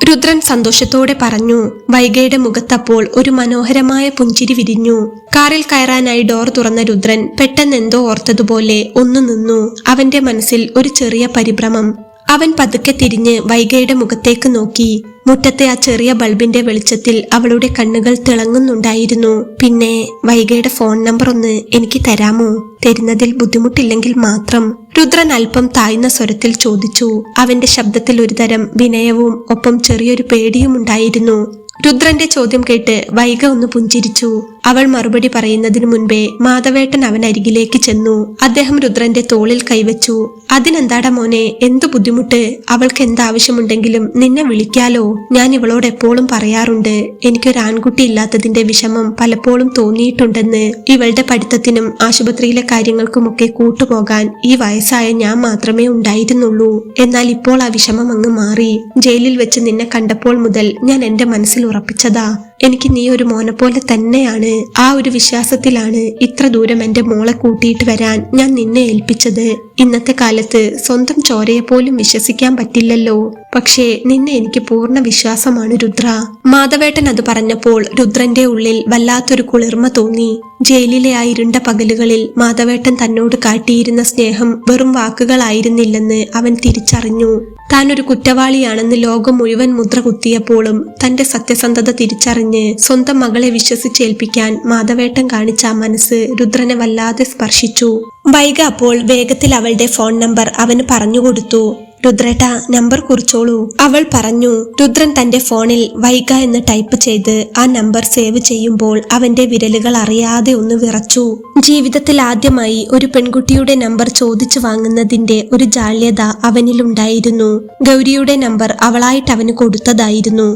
രുദ്രൻ സന്തോഷത്തോടെ പറഞ്ഞു. വൈഗയുടെ മുഖത്തപ്പോൾ ഒരു മനോഹരമായ പുഞ്ചിരി വിരിഞ്ഞു. കാറിൽ കയറാനായി ഡോർ തുറന്ന രുദ്രൻ പെട്ടെന്ന് എന്തോ ഓർത്തതുപോലെ ഒന്ന് നിന്നു. അവന്റെ മനസ്സിൽ ഒരു ചെറിയ പരിഭ്രമം. അവൻ പതുക്കെ തിരിഞ്ഞ് വൈഗയുടെ മുഖത്തേക്ക് നോക്കി. മുറ്റത്തെ ആ ചെറിയ ബൾബിന്റെ വെളിച്ചത്തിൽ അവളുടെ കണ്ണുകൾ തിളങ്ങുന്നുണ്ടായിരുന്നു. പിന്നെ വൈഗയുടെ ഫോൺ നമ്പർ ഒന്ന് എനിക്ക് തരാമോ? തരുന്നതിൽ ബുദ്ധിമുട്ടില്ലെങ്കിൽ മാത്രം. രുദ്രൻ അല്പം താഴ്ന്ന സ്വരത്തിൽ ചോദിച്ചു. അവന്റെ ശബ്ദത്തിൽ ഒരുതരം വിനയവും ഒപ്പം ചെറിയൊരു പേടിയും ഉണ്ടായിരുന്നു. രുദ്രന്റെ ചോദ്യം കേട്ട് വൈഗ ഒന്ന് പുഞ്ചിരിച്ചു. അവൾ മറുപടി പറയുന്നതിനു മുൻപേ മാധവേട്ടൻ അവൻ അരികിലേക്ക് ചെന്നു. അദ്ദേഹം രുദ്രന്റെ തോളിൽ കൈവച്ചു. അതിനെന്താടാ മോനെ, എന്തു ബുദ്ധിമുട്ട്? അവൾക്ക് എന്താവശ്യമുണ്ടെങ്കിലും നിന്നെ വിളിക്കാലോ. ഞാൻ ഇവളോട് എപ്പോഴും പറയാറുണ്ട്, എനിക്കൊരു ആൺകുട്ടി ഇല്ലാത്തതിന്റെ വിഷമം പലപ്പോഴും തോന്നിയിട്ടുണ്ടെന്ന്. ഇവളുടെ പഠിത്തത്തിനും ആശുപത്രിയിലെ കാര്യങ്ങൾക്കുമൊക്കെ കൂട്ടുപോകാൻ ഈ വയസ്സായ ഞാൻ മാത്രമേ ഉണ്ടായിരുന്നുള്ളൂ. എന്നാൽ ഇപ്പോൾ ആ വിഷമം അങ്ങ് മാറി. ജയിലിൽ വെച്ച് നിന്നെ കണ്ടപ്പോൾ മുതൽ ഞാൻ എന്റെ മനസ്സിൽ ഉറപ്പിച്ചതാ, എനിക്ക് നീ ഒരു മോനെ പോലെ തന്നെയാണ്. ആ ഒരു വിശ്വാസത്തിലാണ് ഇത്ര ദൂരം എന്റെ മോളെ കൂട്ടിയിട്ട് വരാൻ ഞാൻ നിന്നെ ഏൽപ്പിച്ചത്. ഇന്നത്തെ കാലത്ത് സ്വന്തം ചോരയെ പോലും വിശ്വസിക്കാൻ പറ്റില്ലല്ലോ. പക്ഷേ നിന്നെ എനിക്ക് പൂർണ്ണ വിശ്വാസമാണ് രുദ്ര. മാധവേട്ടൻ അത് പറഞ്ഞപ്പോൾ രുദ്രന്റെ ഉള്ളിൽ വല്ലാത്തൊരു കുളിർമ തോന്നി. ജയിലിലെ ആ ഇരുണ്ട പകലുകളിൽ മാധവേട്ടൻ തന്നോട് കാട്ടിയിരുന്ന സ്നേഹം വെറും വാക്കുകളായിരുന്നില്ലെന്ന് അവൻ തിരിച്ചറിഞ്ഞു. താൻ ഒരു കുറ്റവാളിയാണെന്ന് ലോകം മുഴുവൻ മുദ്ര കുത്തിയപ്പോഴും തന്റെ സത്യസന്ധത തിരിച്ചറിഞ്ഞ് സ്വന്തം മകളെ വിശ്വസിച്ചേൽപ്പിക്കാൻ മാധവേട്ടൻ കാണിച്ച ആ മനസ്സ് രുദ്രനെ വല്ലാതെ സ്പർശിച്ചു. വൈഗ അപ്പോൾ വേഗത്തിൽ അവളുടെ ഫോൺ നമ്പർ അവന് പറഞ്ഞുകൊടുത്തു. രുദ്രേട്ട, നമ്പർ കുറിച്ചോളൂ, അവൾ പറഞ്ഞു. രുദ്രൻ തന്റെ ഫോണിൽ വൈഗ എന്ന് ടൈപ്പ് ചെയ്ത് ആ നമ്പർ സേവ് ചെയ്യുമ്പോൾ അവന്റെ വിരലുകൾ അറിയാതെ ഒന്ന് വിറച്ചു. ജീവിതത്തിൽ ആദ്യമായി ഒരു പെൺകുട്ടിയുടെ നമ്പർ ചോദിച്ചു വാങ്ങുന്നതിന്റെ ഒരു ജാള്യത അവനിലുണ്ടായിരുന്നു. ഗൗരിയുടെ നമ്പർ അവളായിട്ട് അവന് കൊടുത്തതായിരുന്നു.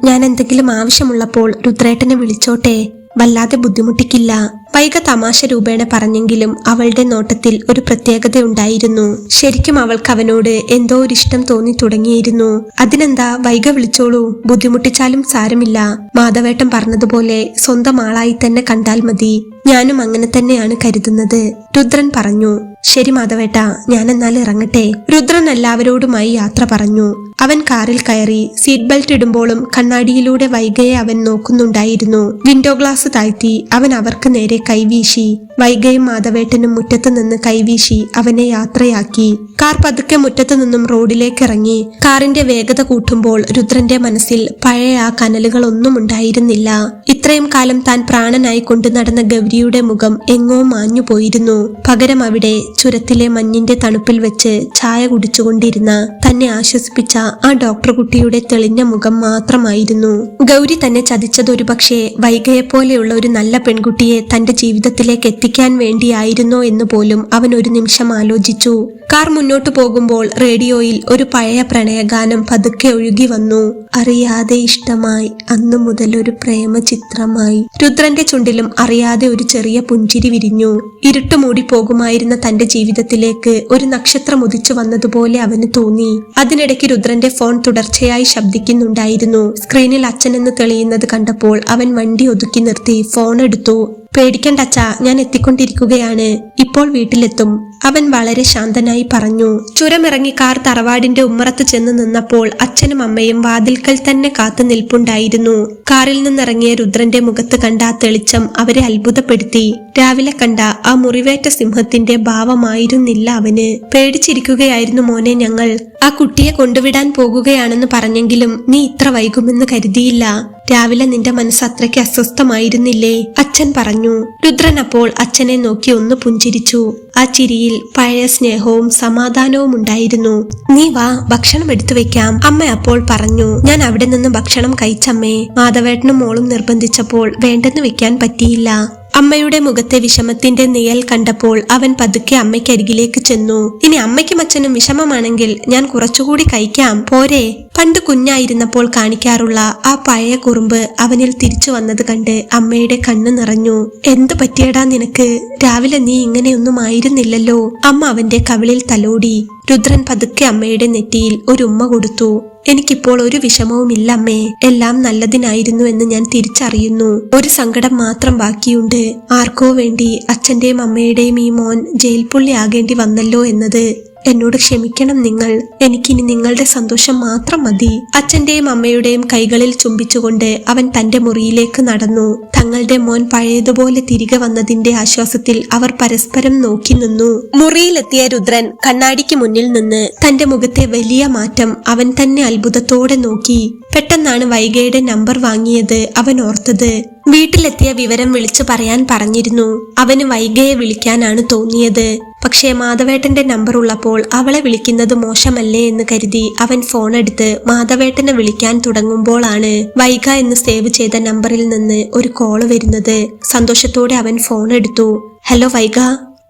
ഞാൻ എന്തെങ്കിലും ആവശ്യമുള്ളപ്പോൾ രുദ്രേട്ടനെ വിളിച്ചോട്ടെ, വല്ലാതെ ബുദ്ധിമുട്ടിക്കില്ല. വൈഗ തമാശ രൂപേണ പറഞ്ഞെങ്കിലും അവളുടെ നോട്ടത്തിൽ ഒരു പ്രത്യേകതയുണ്ടായിരുന്നു. ശരിക്കും അവൾക്ക് അവനോട് എന്തോ ഒരിഷ്ടം തോന്നി തുടങ്ങിയിരുന്നു. അതിനെന്താ, വൈഗ വിളിച്ചോളൂ, ബുദ്ധിമുട്ടിച്ചാലും സാരമില്ല. മാധവേട്ടൻ പറഞ്ഞതുപോലെ സ്വന്തം ആളായി തന്നെ കണ്ടാൽ മതി. ഞാനും അങ്ങനെ തന്നെയാണ് കരുതുന്നത്, രുദ്രൻ പറഞ്ഞു. ശരി മാധവേട്ട, ഞാനെന്നാൽ ഇറങ്ങട്ടെ. രുദ്രൻ എല്ലാവരോടുമായി യാത്ര പറഞ്ഞു. അവൻ കാറിൽ കയറി. സീറ്റ് ബെൽറ്റ് ഇടുമ്പോഴും കണ്ണാടിയിലൂടെ വൈഗയെ അവൻ നോക്കുന്നുണ്ടായിരുന്നു. വിൻഡോ ഗ്ലാസ് താഴ്ത്തി അവൻ അവർക്ക് നേരെ കൈവീശി. വൈഗയും മാധവേട്ടനും മുറ്റത്ത് നിന്ന് കൈവീശി അവനെ യാത്രയാക്കി. കാർ പതുക്കെ മുറ്റത്ത് നിന്നും റോഡിലേക്ക് ഇറങ്ങി. കാറിന്റെ വേഗത കൂട്ടുമ്പോൾ രുദ്രന്റെ മനസ്സിൽ പഴയ ആ കനലുകളൊന്നും ഉണ്ടായിരുന്നില്ല. ഇത്രയും കാലം താൻ പ്രാണനായി കൊണ്ടു നടന്ന ഗൗരിയുടെ മുഖം എങ്ങോ മാഞ്ഞു പോയിരുന്നു. പകരം അവിടെ ചുരത്തിലെ മഞ്ഞിന്റെ തണുപ്പിൽ വെച്ച് ചായ കുടിച്ചുകൊണ്ടിരുന്ന തന്നെ ആശ്വസിപ്പിച്ച ആ ഡോക്ടർ കുട്ടിയുടെ തെളിഞ്ഞ മുഖം മാത്രമായിരുന്നു. ഗൗരി തന്നെ ചതിച്ചതൊരു പക്ഷേ വൈഗയെപ്പോലെയുള്ള ഒരു നല്ല പെൺകുട്ടിയെ തന്റെ ജീവിതത്തിലേക്ക് എത്തിക്കാൻ വേണ്ടിയായിരുന്നോ എന്ന് പോലും അവൻ ഒരു നിമിഷം ആലോചിച്ചു. കാർ മുന്നോട്ടു പോകുമ്പോൾ റേഡിയോയിൽ ഒരു പഴയ പ്രണയഗാനം പതുക്കെ ഒഴുകി വന്നു. അറിയാതെ ഇഷ്ടമായി, അന്നു മുതൽ ഒരു പ്രേമ ചിത്രമായി. രുദ്രന്റെ ചുണ്ടിലും അറിയാതെ ഒരു ചെറിയ പുഞ്ചിരി വിരിഞ്ഞു. ഇരുട്ട് മൂടി പോകുമായിരുന്ന തന്റെ ജീവിതത്തിലേക്ക് ഒരു നക്ഷത്രം ഉദിച്ചു വന്നതുപോലെ അവന് തോന്നി. അതിനിടയ്ക്ക് രുദ്രന്റെ ഫോൺ തുടർച്ചയായി ശബ്ദിക്കുന്നുണ്ടായിരുന്നു. സ്ക്രീനിൽ അച്ഛനെന്ന് തെളിയുന്നത് കണ്ടപ്പോൾ അവൻ വണ്ടി ഒതുക്കി നിർത്തി ഫോൺ എടുത്തു. പേടിക്കണ്ട അച്ഛാ, ഞാൻ എത്തിക്കൊണ്ടിരിക്കുകയാണ്, ഇപ്പോൾ വീട്ടിലെത്തും. അവൻ വളരെ ശാന്തനായി പറഞ്ഞു. ചുരമിറങ്ങി കാർ തറവാടിന്റെ ഉമ്മറത്ത് ചെന്ന് നിന്നപ്പോൾ അച്ഛനും അമ്മയും വാതിൽക്കൽ തന്നെ കാത്തു നിൽപ്പുണ്ടായിരുന്നു. കാറിൽ നിന്നിറങ്ങിയ രുദ്രന്റെ മുഖത്ത് കണ്ട ആ തെളിച്ചം അവരെ അത്ഭുതപ്പെടുത്തി. രാവിലെ കണ്ട ആ മുറിവേറ്റ സിംഹത്തിന്റെ ഭാവമായിരുന്നില്ല അവന്. പേടിച്ചിരിക്കുകയായിരുന്നു മോനെ ഞങ്ങൾ. ആ കുട്ടിയെ കൊണ്ടുവിടാൻ പോകുകയാണെന്ന് പറഞ്ഞെങ്കിലും നീ ഇത്ര വൈകുമെന്ന് കരുതിയില്ല. രാവിലെ നിന്റെ മനസ്സ് അത്രയ്ക്ക് അസ്വസ്ഥമായിരുന്നില്ലേ? അച്ഛൻ പറഞ്ഞു. രുദ്രൻ അപ്പോൾ അച്ഛനെ നോക്കി ഒന്ന് പുഞ്ചിരിച്ചു. ആ ചിരിയിൽ പഴയ സ്നേഹവും സമാധാനവും ഉണ്ടായിരുന്നു. നീ വാ, ഭക്ഷണം എടുത്തു വെക്കാം, അമ്മ അപ്പോൾ പറഞ്ഞു. ഞാൻ അവിടെ നിന്ന് ഭക്ഷണം കഴിച്ചമ്മേ. മാധവേട്ടനും മോളും നിർബന്ധിച്ചപ്പോൾ വേണ്ടെന്ന് വെക്കാൻ പറ്റിയില്ല. അമ്മയുടെ മുഖത്തെ വിഷമത്തിന്റെ നിഴൽ കണ്ടപ്പോൾ അവൻ പതുക്കെ അമ്മയ്ക്കരികിലേക്ക് ചെന്നു. ഇനി അമ്മയ്ക്കും അച്ഛനും വിഷമമാണെങ്കിൽ ഞാൻ കുറച്ചുകൂടി കഴിക്കാം, പോരെ? പണ്ട് കുഞ്ഞായിരുന്നപ്പോൾ കാണിക്കാറുള്ള ആ പഴയ കുറുമ്പ് അവനിൽ തിരിച്ചു വന്നത് കണ്ട് അമ്മയുടെ കണ്ണ് നിറഞ്ഞു. എന്തു പറ്റിയടാ നിനക്ക്? രാവിലെ നീ ഇങ്ങനെയൊന്നും ആയിരുന്നില്ലല്ലോ. അമ്മ അവന്റെ കവിളിൽ തലോടി. രുദ്രൻ പതുക്കെ അമ്മയുടെ നെറ്റിയിൽ ഒരു ഉമ്മ കൊടുത്തു. എനിക്കിപ്പോൾ ഒരു വിഷമവുമില്ല അമ്മേ, എല്ലാം നല്ലതിനായിരുന്നു എന്ന് ഞാൻ തിരിച്ചറിയുന്നു. ഒരു സങ്കടം മാത്രം ബാക്കിയുണ്ട്. ആർക്കോ വേണ്ടി അച്ഛന്റെയും അമ്മയുടെയും ഈ മോൻ ജയിൽ പുള്ളി ആകേണ്ടി വന്നല്ലോ എന്നത്. എന്നോട് ക്ഷമിക്കണം നിങ്ങൾ. എനിക്കിനി നിങ്ങളുടെ സന്തോഷം മാത്രം മതി. അച്ഛന്റെയും അമ്മയുടെയും കൈകളിൽ ചുംബിച്ചുകൊണ്ട് അവൻ തന്റെ മുറിയിലേക്ക് നടന്നു. തങ്ങളുടെ മോൻ പഴയതുപോലെ തിരികെ വന്നതിന്റെ ആശ്വാസത്തിൽ അവർ പരസ്പരം നോക്കി നിന്നു. മുറിയിലെത്തിയ രുദ്രൻ കണ്ണാടിക്ക് മുന്നിൽ നിന്ന് തന്റെ മുഖത്തെ വലിയ മാറ്റം അവൻ തന്നെ അത്ഭുതത്തോടെ നോക്കി. പെട്ടെന്നാണ് വൈഗയുടെ നമ്പർ വാങ്ങിയത് അവൻ ഓർത്തത്. വീട്ടിലെത്തിയ വിവരം വിളിച്ചു പറയാൻ പറഞ്ഞിരുന്നു. അവന് വൈഗയെ വിളിക്കാനാണ് തോന്നിയത്. പക്ഷേ മാധവേട്ടന്റെ നമ്പർ ഉള്ളപ്പോൾ അവളെ വിളിക്കുന്നത് മോശമല്ലേ എന്ന് കരുതി അവൻ ഫോൺ എടുത്ത് മാധവേട്ടനെ വിളിക്കാൻ തുടങ്ങുമ്പോഴാണ് വൈഗ എന്ന് സേവ് ചെയ്ത നമ്പറിൽ നിന്ന് ഒരു കോള് വരുന്നത്. സന്തോഷത്തോടെ അവൻ ഫോൺ എടുത്തു. ഹലോ വൈഗ,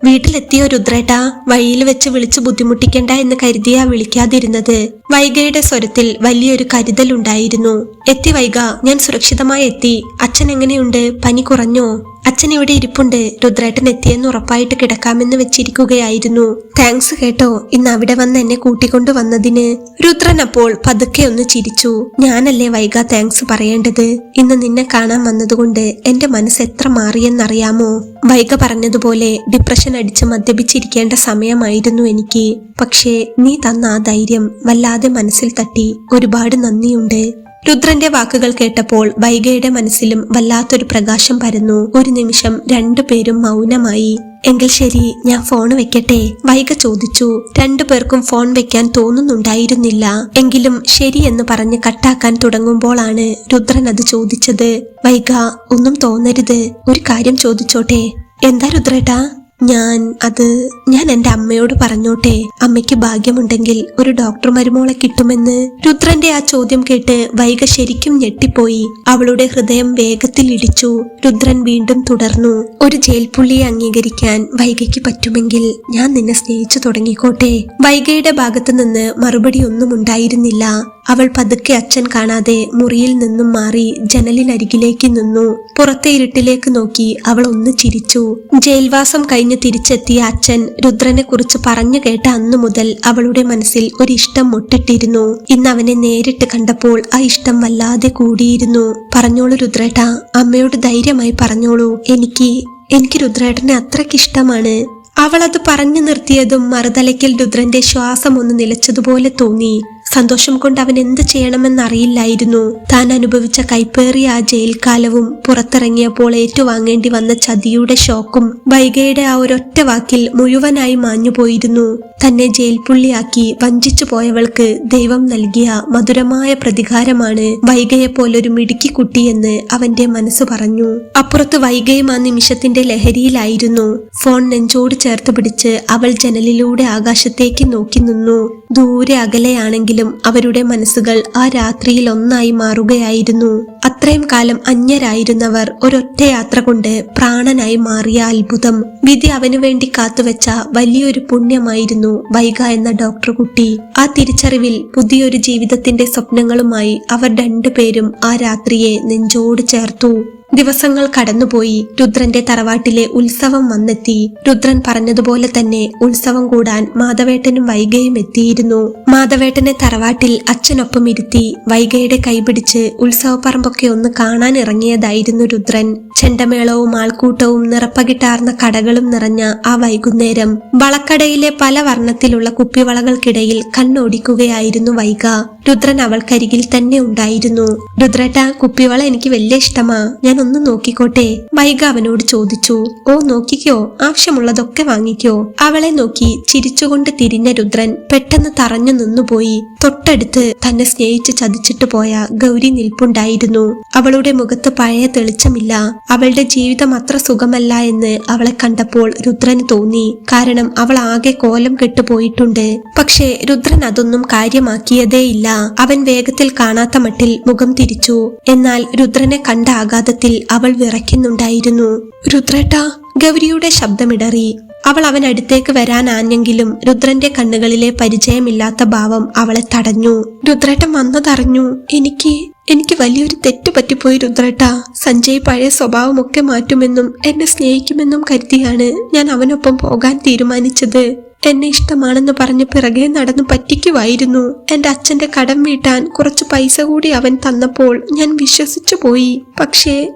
വീട്ടിലെത്തിയോ രുദ്രേട്ടാ? വഴിയിൽ വെച്ച് വിളിച്ചു ബുദ്ധിമുട്ടിക്കണ്ട എന്ന് കരുതിയാ വിളിക്കാതിരുന്നത്. വൈഗയുടെ സ്വരത്തിൽ വലിയൊരു കരുതലുണ്ടായിരുന്നു. എത്തി വൈഗ, ഞാൻ സുരക്ഷിതമായി എത്തി. അച്ഛൻ എങ്ങനെയുണ്ട്? പനി കുറഞ്ഞോ? അച്ഛൻ ഇവിടെ ഇരിപ്പുണ്ട്. രുദ്രേട്ടൻ എത്തിയെന്ന് ഉറപ്പായിട്ട് കിടക്കാമെന്ന് വെച്ചിരിക്കുകയായിരുന്നു. താങ്ക്സ് കേട്ടോ, ഇന്ന് അവിടെ വന്ന് എന്നെ കൂട്ടിക്കൊണ്ടു വന്നതിന്. രുദ്രൻ അപ്പോൾ പതുക്കെ ഒന്ന് ചിരിച്ചു. ഞാനല്ലേ വൈഗ താങ്ക്സ് പറയേണ്ടത്? ഇന്ന് നിന്നെ കാണാൻ വന്നതുകൊണ്ട് എന്റെ മനസ്സ് എത്ര മാറിയെന്നറിയാമോ? വൈഗ പറഞ്ഞതുപോലെ ഡിപ്രഷൻ അടിച്ച് മദ്യപിച്ചിരിക്കേണ്ട സമയമായിരുന്നു എനിക്ക്. പക്ഷേ നീ തന്ന ആ ധൈര്യം വല്ലാതെ മനസ്സിൽ തട്ടി. ഒരുപാട് നന്ദിയുണ്ട്. രുദ്രന്റെ വാക്കുകൾ കേട്ടപ്പോൾ വൈഗയുടെ മനസ്സിലും വല്ലാത്തൊരു പ്രകാശം പരന്നു. ഒരു നിമിഷം രണ്ടുപേരും മൗനമായി. എങ്കിൽ ശരി, ഞാൻ ഫോൺ വെക്കട്ടെ? വൈഗ ചോദിച്ചു. രണ്ടുപേർക്കും ഫോൺ വെക്കാൻ തോന്നുന്നുണ്ടായിരുന്നില്ല. എങ്കിലും ശരി എന്ന് പറഞ്ഞ് കട്ടാക്കാൻ തുടങ്ങുമ്പോഴാണ് രുദ്രൻ അത് ചോദിച്ചത്. വൈഗ, ഒന്നും തോന്നരുത്, ഒരു കാര്യം ചോദിച്ചോട്ടെ? എന്താ രുദ്രേട്ടാ? ഞാൻ എന്റെ അമ്മയോട് പറഞ്ഞോട്ടെ? അമ്മയ്ക്ക് ഭാഗ്യമുണ്ടെങ്കിൽ ഒരു ഡോക്ടർ മരുമോളെ കിട്ടുമെന്ന്. രുദ്രന്റെ ആ ചോദ്യം കേട്ട് വൈഗ ശരിക്കും ഞെട്ടിപ്പോയി. അവളുടെ ഹൃദയം വേഗത്തിൽ ഇടിച്ചു. രുദ്രൻ വീണ്ടും തുടർന്നു. ഒരു ജയിൽ പുള്ളിയെ അംഗീകരിക്കാൻ വൈഗയ്ക്ക് പറ്റുമെങ്കിൽ ഞാൻ നിന്നെ സ്നേഹിച്ചു തുടങ്ങിക്കോട്ടെ. വൈഗയുടെ ഭാഗത്തു നിന്ന് മറുപടി ഒന്നും ഉണ്ടായിരുന്നില്ല. അവൾ പതുക്കെ അച്ഛൻ കാണാതെ മുറിയിൽ നിന്നും മാറി ജനലിനരികിലേക്ക് നിന്നു. പുറത്തെ ഇരുട്ടിലേക്ക് നോക്കി അവൾ ഒന്ന് ചിരിച്ചു. ജയിൽവാസം കഴിഞ്ഞ് തിരിച്ചെത്തിയ അച്ഛൻ രുദ്രനെ കുറിച്ച് പറഞ്ഞു കേട്ട അന്നു മുതൽ അവളുടെ മനസ്സിൽ ഒരിഷ്ടം മുട്ടിട്ടിരുന്നു. ഇന്ന് അവനെ നേരിട്ട് കണ്ടപ്പോൾ ആ ഇഷ്ടം വല്ലാതെ കൂടിയിരുന്നു. പറഞ്ഞോളൂ രുദ്രേട്ടാ, അമ്മയോട് ധൈര്യമായി പറഞ്ഞോളൂ. എനിക്ക് രുദ്രേട്ടനെ അത്രയ്ക്കിഷ്ടമാണ്. അവളത് പറഞ്ഞു നിർത്തിയതും മറുതലയ്ക്കൽ രുദ്രന്റെ ശ്വാസം ഒന്ന് നിലച്ചതുപോലെ തോന്നി. സന്തോഷം കൊണ്ട് അവൻ എന്ത് ചെയ്യണമെന്നറിയില്ലായിരുന്നു. താൻ അനുഭവിച്ച കൈപ്പേറിയ ആ ജയിൽ കാലവും പുറത്തിറങ്ങിയപ്പോൾ ഏറ്റുവാങ്ങേണ്ടി വന്ന ചതിയുടെ ഷോക്കും വൈഗയുടെ ആ ഒരൊറ്റ വാക്കിൽ മുഴുവനായി മാഞ്ഞുപോയിരുന്നു. തന്നെ ജയിൽ പുള്ളിയാക്കി വഞ്ചിച്ചു പോയവൾക്ക് ദൈവം നൽകിയ മധുരമായ പ്രതികാരമാണ് വൈഗയെ പോലൊരു മിടുക്കി കുട്ടിയെന്ന് അവന്റെ മനസ്സ് പറഞ്ഞു. അപ്പുറത്ത് വൈഗയും ആ നിമിഷത്തിന്റെ ലഹരിയിലായിരുന്നു. ഫോൺ നെഞ്ചോട് ചേർത്ത് പിടിച്ച് അവൾ ജനലിലൂടെ ആകാശത്തേക്ക് നോക്കി നിന്നു. ദൂരെ അകലെയാണെങ്കിലും അവരുടെ മനസ്സുകൾ ആ രാത്രിയിൽ ഒന്നായി മാറുകയായിരുന്നു. അത്രയും കാലം അന്യരായിരുന്നവർ ഒരൊറ്റ യാത്ര കൊണ്ട് പ്രാണനായി മാറിയ അത്ഭുതം. വിധി അവനു വേണ്ടി കാത്തുവെച്ച വലിയൊരു പുണ്യമായിരുന്നു വൈഗ എന്ന ഡോക്ടർ കുട്ടി. ആ തിരിച്ചറിവിൽ പുതിയൊരു ജീവിതത്തിന്റെ സ്വപ്നങ്ങളുമായി അവർ രണ്ടുപേരും ആ രാത്രിയെ നെഞ്ചോട് ചേർത്തു. ദിവസങ്ങൾ കടന്നുപോയി. രുദ്രന്റെ തറവാട്ടിലെ ഉത്സവം വന്നെത്തി. രുദ്രൻ പറഞ്ഞതുപോലെ തന്നെ ഉത്സവം കൂടാൻ മാധവേട്ടനും വൈഗയും എത്തിയിരുന്നു. മാധവേട്ടനെ തറവാട്ടിൽ അച്ഛനൊപ്പം ഇരുത്തി വൈഗയുടെ കൈപിടിച്ച് ഉത്സവപ്പറമ്പൊക്കെ ഒന്ന് കാണാൻ ഇറങ്ങിയതായിരുന്നു രുദ്രൻ. ചെണ്ടമേളവും ആൾക്കൂട്ടവും നിറപ്പകിട്ടാർന്ന കടകളും നിറഞ്ഞ ആ വൈകുന്നേരം വളക്കടയിലെ പല വർണ്ണത്തിലുള്ള കുപ്പിവളകൾക്കിടയിൽ കണ്ണോടിക്കുകയായിരുന്നു വൈഗ. രുദ്രൻ അവൾക്കരികിൽ തന്നെ ഉണ്ടായിരുന്നു. രുദ്രേട്ടാ, കുപ്പിവള എനിക്ക് വലിയ ഇഷ്ടമാ, ഞാൻ ഒന്ന് നോക്കിക്കോട്ടെ? വൈഗ അവനോട് ചോദിച്ചു. ഓ, നോക്കിക്കോ, ആവശ്യമുള്ളതൊക്കെ വാങ്ങിക്കോ. അവളെ നോക്കി ചിരിച്ചുകൊണ്ട് തിരിഞ്ഞ രുദ്രൻ പെട്ടെന്ന് തറഞ്ഞു നിന്നുപോയി. തൊട്ടടുത്ത് തന്നെ സ്നേഹിച്ച് ചതിച്ചിട്ട് പോയ ഗൗരി നിൽപ്പുണ്ടായിരുന്നു. അവളുടെ മുഖത്ത് പഴയ തെളിച്ചമില്ല. അവളുടെ ജീവിതം അത്ര സുഖമല്ല എന്ന് അവളെ കണ്ടപ്പോൾ രുദ്രന് തോന്നി. കാരണം അവൾ ആകെ കോലം കെട്ടുപോയിട്ടുണ്ട്. പക്ഷേ രുദ്രൻ അതൊന്നും കാര്യമാക്കിയതേയില്ല. അവൻ വേഗത്തിൽ കാണാത്ത മട്ടിൽ മുഖം തിരിച്ചു. എന്നാൽ രുദ്രനെ കണ്ട ആഘാതത്തിൽ അവൾ വിറയ്ക്കുന്നുണ്ടായിരുന്നു. രുദ്രേട്ടാ, ഗൗരിയുടെ ശബ്ദമിടറി. അവൾ അവൻ അടുത്തേക്ക് വരാനാഞ്ഞെങ്കിലും രുദ്രന്റെ കണ്ണുകളിലെ പരിചയമില്ലാത്ത ഭാവം അവളെ തടഞ്ഞു. രുദ്രേട്ടൻ വന്നതറിഞ്ഞു. എനിക്ക് വലിയൊരു തെറ്റ് പറ്റിപ്പോയി രുദ്രേട്ടാ. സഞ്ജയ് പഴയ സ്വഭാവമൊക്കെ മാറ്റുമെന്നും എന്നെ സ്നേഹിക്കുമെന്നും കരുതിയാണ് ഞാൻ അവനൊപ്പം പോകാൻ തീരുമാനിച്ചത്. എന്നെ ഇഷ്ടമാണെന്ന് പറഞ്ഞ് പിറകെ നടന്ന് പറ്റിക്കുമായിരുന്നു. എന്റെ അച്ഛന്റെ കടം വീട്ടാൻ കുറച്ച് പൈസ കൂടി അവൻ തന്നപ്പോൾ ഞാൻ വിശ്വസിച്ചു പോയി.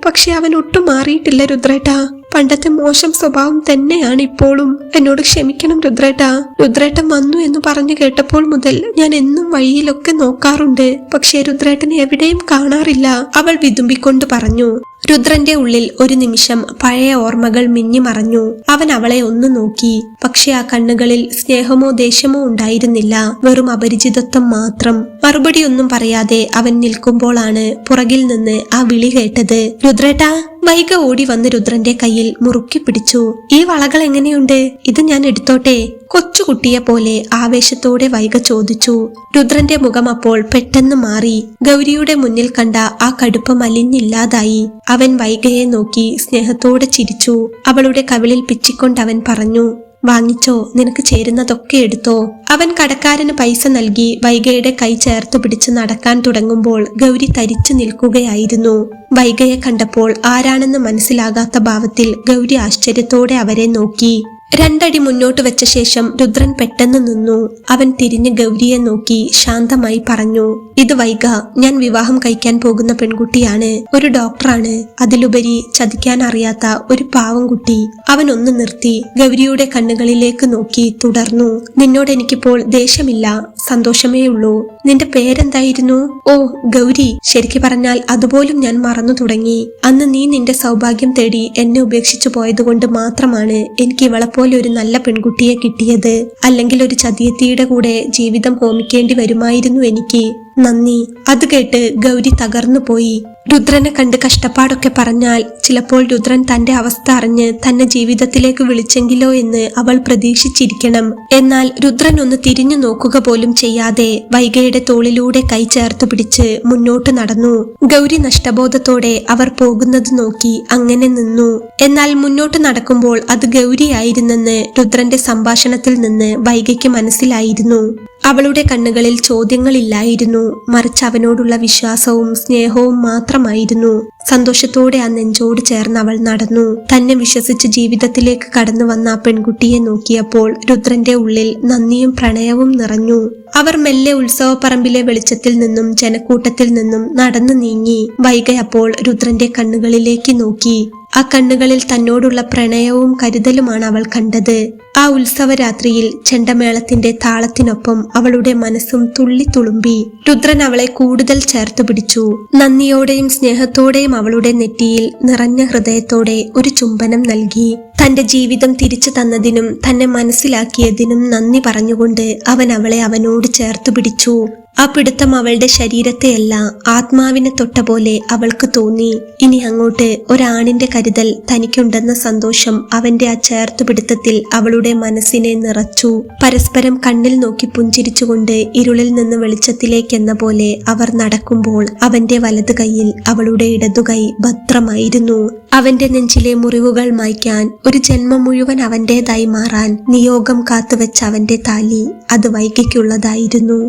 പക്ഷേ അവൻ ഒട്ടും മാറിയിട്ടില്ല രുദ്രേട്ടാ. പണ്ടത്തെ മോശം സ്വഭാവം തന്നെയാണ് ഇപ്പോഴും. എന്നോട് ക്ഷമിക്കണം രുദ്രേട്ടാ. രുദ്രേട്ടൻ വന്നു എന്ന് പറഞ്ഞു കേട്ടപ്പോൾ മുതൽ ഞാൻ എന്നും വഴിയിലൊക്കെ നോക്കാറുണ്ട്. പക്ഷേ രുദ്രേട്ടനെ എവിടെയും കാണാറില്ല, അവൾ വിതുമ്പിക്കൊണ്ട് പറഞ്ഞു. രുദ്രന്റെ ഉള്ളിൽ ഒരു നിമിഷം പഴയ ഓർമ്മകൾ മിന്നിമറഞ്ഞു. അവൻ അവളെ ഒന്ന് നോക്കി. പക്ഷെ ആ കണ്ണുകളിൽ സ്നേഹമോ ദേഷ്യമോ ഉണ്ടായിരുന്നില്ല, വെറും അപരിചിതത്വം മാത്രം. മറുപടിയൊന്നും പറയാതെ അവൻ നിൽക്കുമ്പോഴാണ് പുറകിൽ നിന്ന് ആ വിളി കേട്ടത്. രുദ്രേട്ടാ. വൈഗ ഓടി വന്ന് രുദ്രന്റെ കയ്യിൽ മുറുക്കി പിടിച്ചു. ഈ വളകൾ എങ്ങനെയുണ്ട്? ഇത് ഞാൻ എടുത്തോട്ടെ? കൊച്ചുകുട്ടിയെ പോലെ ആവേശത്തോടെ വൈഗ ചോദിച്ചു. രുദ്രന്റെ മുഖം അപ്പോൾ പെട്ടെന്ന് മാറി. ഗൗരിയുടെ മുന്നിൽ കണ്ട ആ കടുപ്പം അലിഞ്ഞില്ലാതായി. അവൻ വൈഗയെ നോക്കി സ്നേഹത്തോടെ ചിരിച്ചു. അവളുടെ കവിളിൽ പിച്ചിക്കൊണ്ടവൻ പറഞ്ഞു, വാങ്ങിച്ചോ, നിനക്ക് ചേരുന്നതൊക്കെ എടുത്തോ. അവൻ കടക്കാരന് പൈസ നൽകി വൈഗയുടെ കൈ ചേർത്ത് പിടിച്ച് നടക്കാൻ തുടങ്ങുമ്പോൾ ഗൗരി തരിച്ചു നിൽക്കുകയായിരുന്നു. വൈഗയെ കണ്ടപ്പോൾ ആരാണെന്ന് മനസ്സിലാകാത്ത ഭാവത്തിൽ ഗൗരി ആശ്ചര്യത്തോടെ അവരെ നോക്കി. 2 അടി മുന്നോട്ട് വെച്ച ശേഷം രുദ്രൻ പെട്ടെന്ന് നിന്നു. അവൻ തിരിഞ്ഞ് ഗൗരിയെ നോക്കി ശാന്തമായി പറഞ്ഞു, ഇത് വൈഗ, ഞാൻ വിവാഹം കഴിക്കാൻ പോകുന്ന പെൺകുട്ടിയാണ്. ഒരു ഡോക്ടറാണ്. അതിലുപരി ചതിക്കാൻ അറിയാത്ത ഒരു പാവം കുട്ടി. അവൻ ഒന്ന് നിർത്തി ഗൗരിയുടെ കണ്ണുകളിലേക്ക് നോക്കി തുടർന്നു. നിന്നോട് എനിക്കിപ്പോൾ ദേഷ്യമില്ല, സന്തോഷമേ ഉള്ളൂ. നിന്റെ പേരെന്തായിരുന്നു? ഓ, ഗൗരി. ശരിക്കു പറഞ്ഞാൽ അതുപോലും ഞാൻ മറന്നു തുടങ്ങി. അന്ന് നീ നിന്റെ സൗഭാഗ്യം തേടി എന്നെ ഉപേക്ഷിച്ചു പോയതുകൊണ്ട് മാത്രമാണ് എനിക്ക് ഇവളെ പോലെ ഒരു നല്ല പെൺകുട്ടിയെ കിട്ടിയത്. അല്ലെങ്കിൽ ഒരു ചതിയത്തിയുടെ കൂടെ ജീവിതം ഹോമിക്കേണ്ടി വരുമായിരുന്നു എനിക്ക്. നന്ദി. അത് കേട്ട് ഗൗരി തകർന്നു പോയി. രുദ്രനെ കണ്ട് കഷ്ടപ്പാടൊക്കെ പറഞ്ഞാൽ ചിലപ്പോൾ രുദ്രൻ തന്റെ അവസ്ഥ അറിഞ്ഞ് തന്നെ ജീവിതത്തിലേക്ക് വിളിച്ചെങ്കിലോ എന്ന് അവൾ പ്രതീക്ഷിച്ചിരിക്കണം. എന്നാൽ രുദ്രൻ ഒന്ന് തിരിഞ്ഞു നോക്കുക പോലും ചെയ്യാതെ വൈഗയുടെ തോളിലൂടെ കൈ ചേർത്ത് പിടിച്ച് മുന്നോട്ട് നടന്നു. ഗൗരി നഷ്ടബോധത്തോടെ അവർ പോകുന്നത് നോക്കി അങ്ങനെ നിന്നു. എന്നാൽ മുന്നോട്ട് നടക്കുമ്പോൾ അത് ഗൗരിയായിരുന്നെന്ന് രുദ്രന്റെ സംഭാഷണത്തിൽ നിന്ന് വൈഗയ്ക്ക് മനസ്സിലായിരുന്നു. അവളുടെ കണ്ണുകളിൽ ചോദ്യങ്ങളില്ലായിരുന്നു, മറിച്ച് അവനോടുള്ള വിശ്വാസവും സ്നേഹവും മാത്രമായിരുന്നു. സന്തോഷത്തോടെ ആ നെഞ്ചോട് ചേർന്ന് അവൾ നടന്നു. തന്നെ വിശ്വസിച്ച് ജീവിതത്തിലേക്ക് കടന്നു വന്ന ആ പെൺകുട്ടിയെ നോക്കിയപ്പോൾ രുദ്രന്റെ ഉള്ളിൽ നന്ദിയും പ്രണയവും നിറഞ്ഞു. അവർ മെല്ലെ ഉത്സവപ്പറമ്പിലെ വെളിച്ചത്തിൽ നിന്നും ജനക്കൂട്ടത്തിൽ നിന്നും നടന്നു നീങ്ങി. വൈഗ അപ്പോൾ രുദ്രന്റെ കണ്ണുകളിലേക്ക് നോക്കി. ആ കണ്ണുകളിൽ തന്നോടുള്ള പ്രണയവും കരുതലുമാണ് അവൾ കണ്ടത്. ആ ഉത്സവരാത്രിയിൽ ചെണ്ടമേളത്തിന്റെ താളത്തിനൊപ്പം അവളുടെ മനസ്സും തുള്ളി തുളുമ്പി. രുദ്രൻ അവളെ കൂടുതൽ ചേർത്ത് പിടിച്ചു. നന്ദിയോടെയും സ്നേഹത്തോടെയും അവളുടെ നെറ്റിയിൽ നിറഞ്ഞ ഹൃദയത്തോടെ ഒരു ചുംബനം നൽകി. തന്റെ ജീവിതം തിരിച്ചു തന്നതിനും തന്നെ മനസ്സിലാക്കിയതിനും നന്ദി പറഞ്ഞുകൊണ്ട് അവൻ അവളെ അവനോട് ചേർത്തു പിടിച്ചു. ആ പിടുത്തം അവളുടെ ശരീരത്തെയല്ല, ആത്മാവിനെ തൊട്ട പോലെ അവൾക്ക് തോന്നി. ഇനി അങ്ങോട്ട് ഒരാണിന്റെ കരുതൽ തനിക്കുണ്ടെന്ന സന്തോഷം അവന്റെ ആ ചേർത്തുപിടുത്തത്തിൽ അവളുടെ മനസ്സിനെ നിറച്ചു. പരസ്പരം കണ്ണിൽ നോക്കി പുഞ്ചിരിച്ചുകൊണ്ട് ഇരുളിൽ നിന്ന് വെളിച്ചത്തിലേക്കെന്ന പോലെ അവർ നടക്കുമ്പോൾ അവന്റെ വലതു കൈയിൽ അവളുടെ ഇടതുകൈ ഭദ്രമായിരുന്നു. അവന്റെ നെഞ്ചിലെ മുറിവുകൾ മായ്ക്കാൻ, ഒരു ജന്മം മുഴുവൻ അവന്റേതായി മാറാൻ നിയോഗം കാത്തുവെച്ച അവന്റെ താലി അത് വൈകിക്കുള്ളതായിരുന്നു.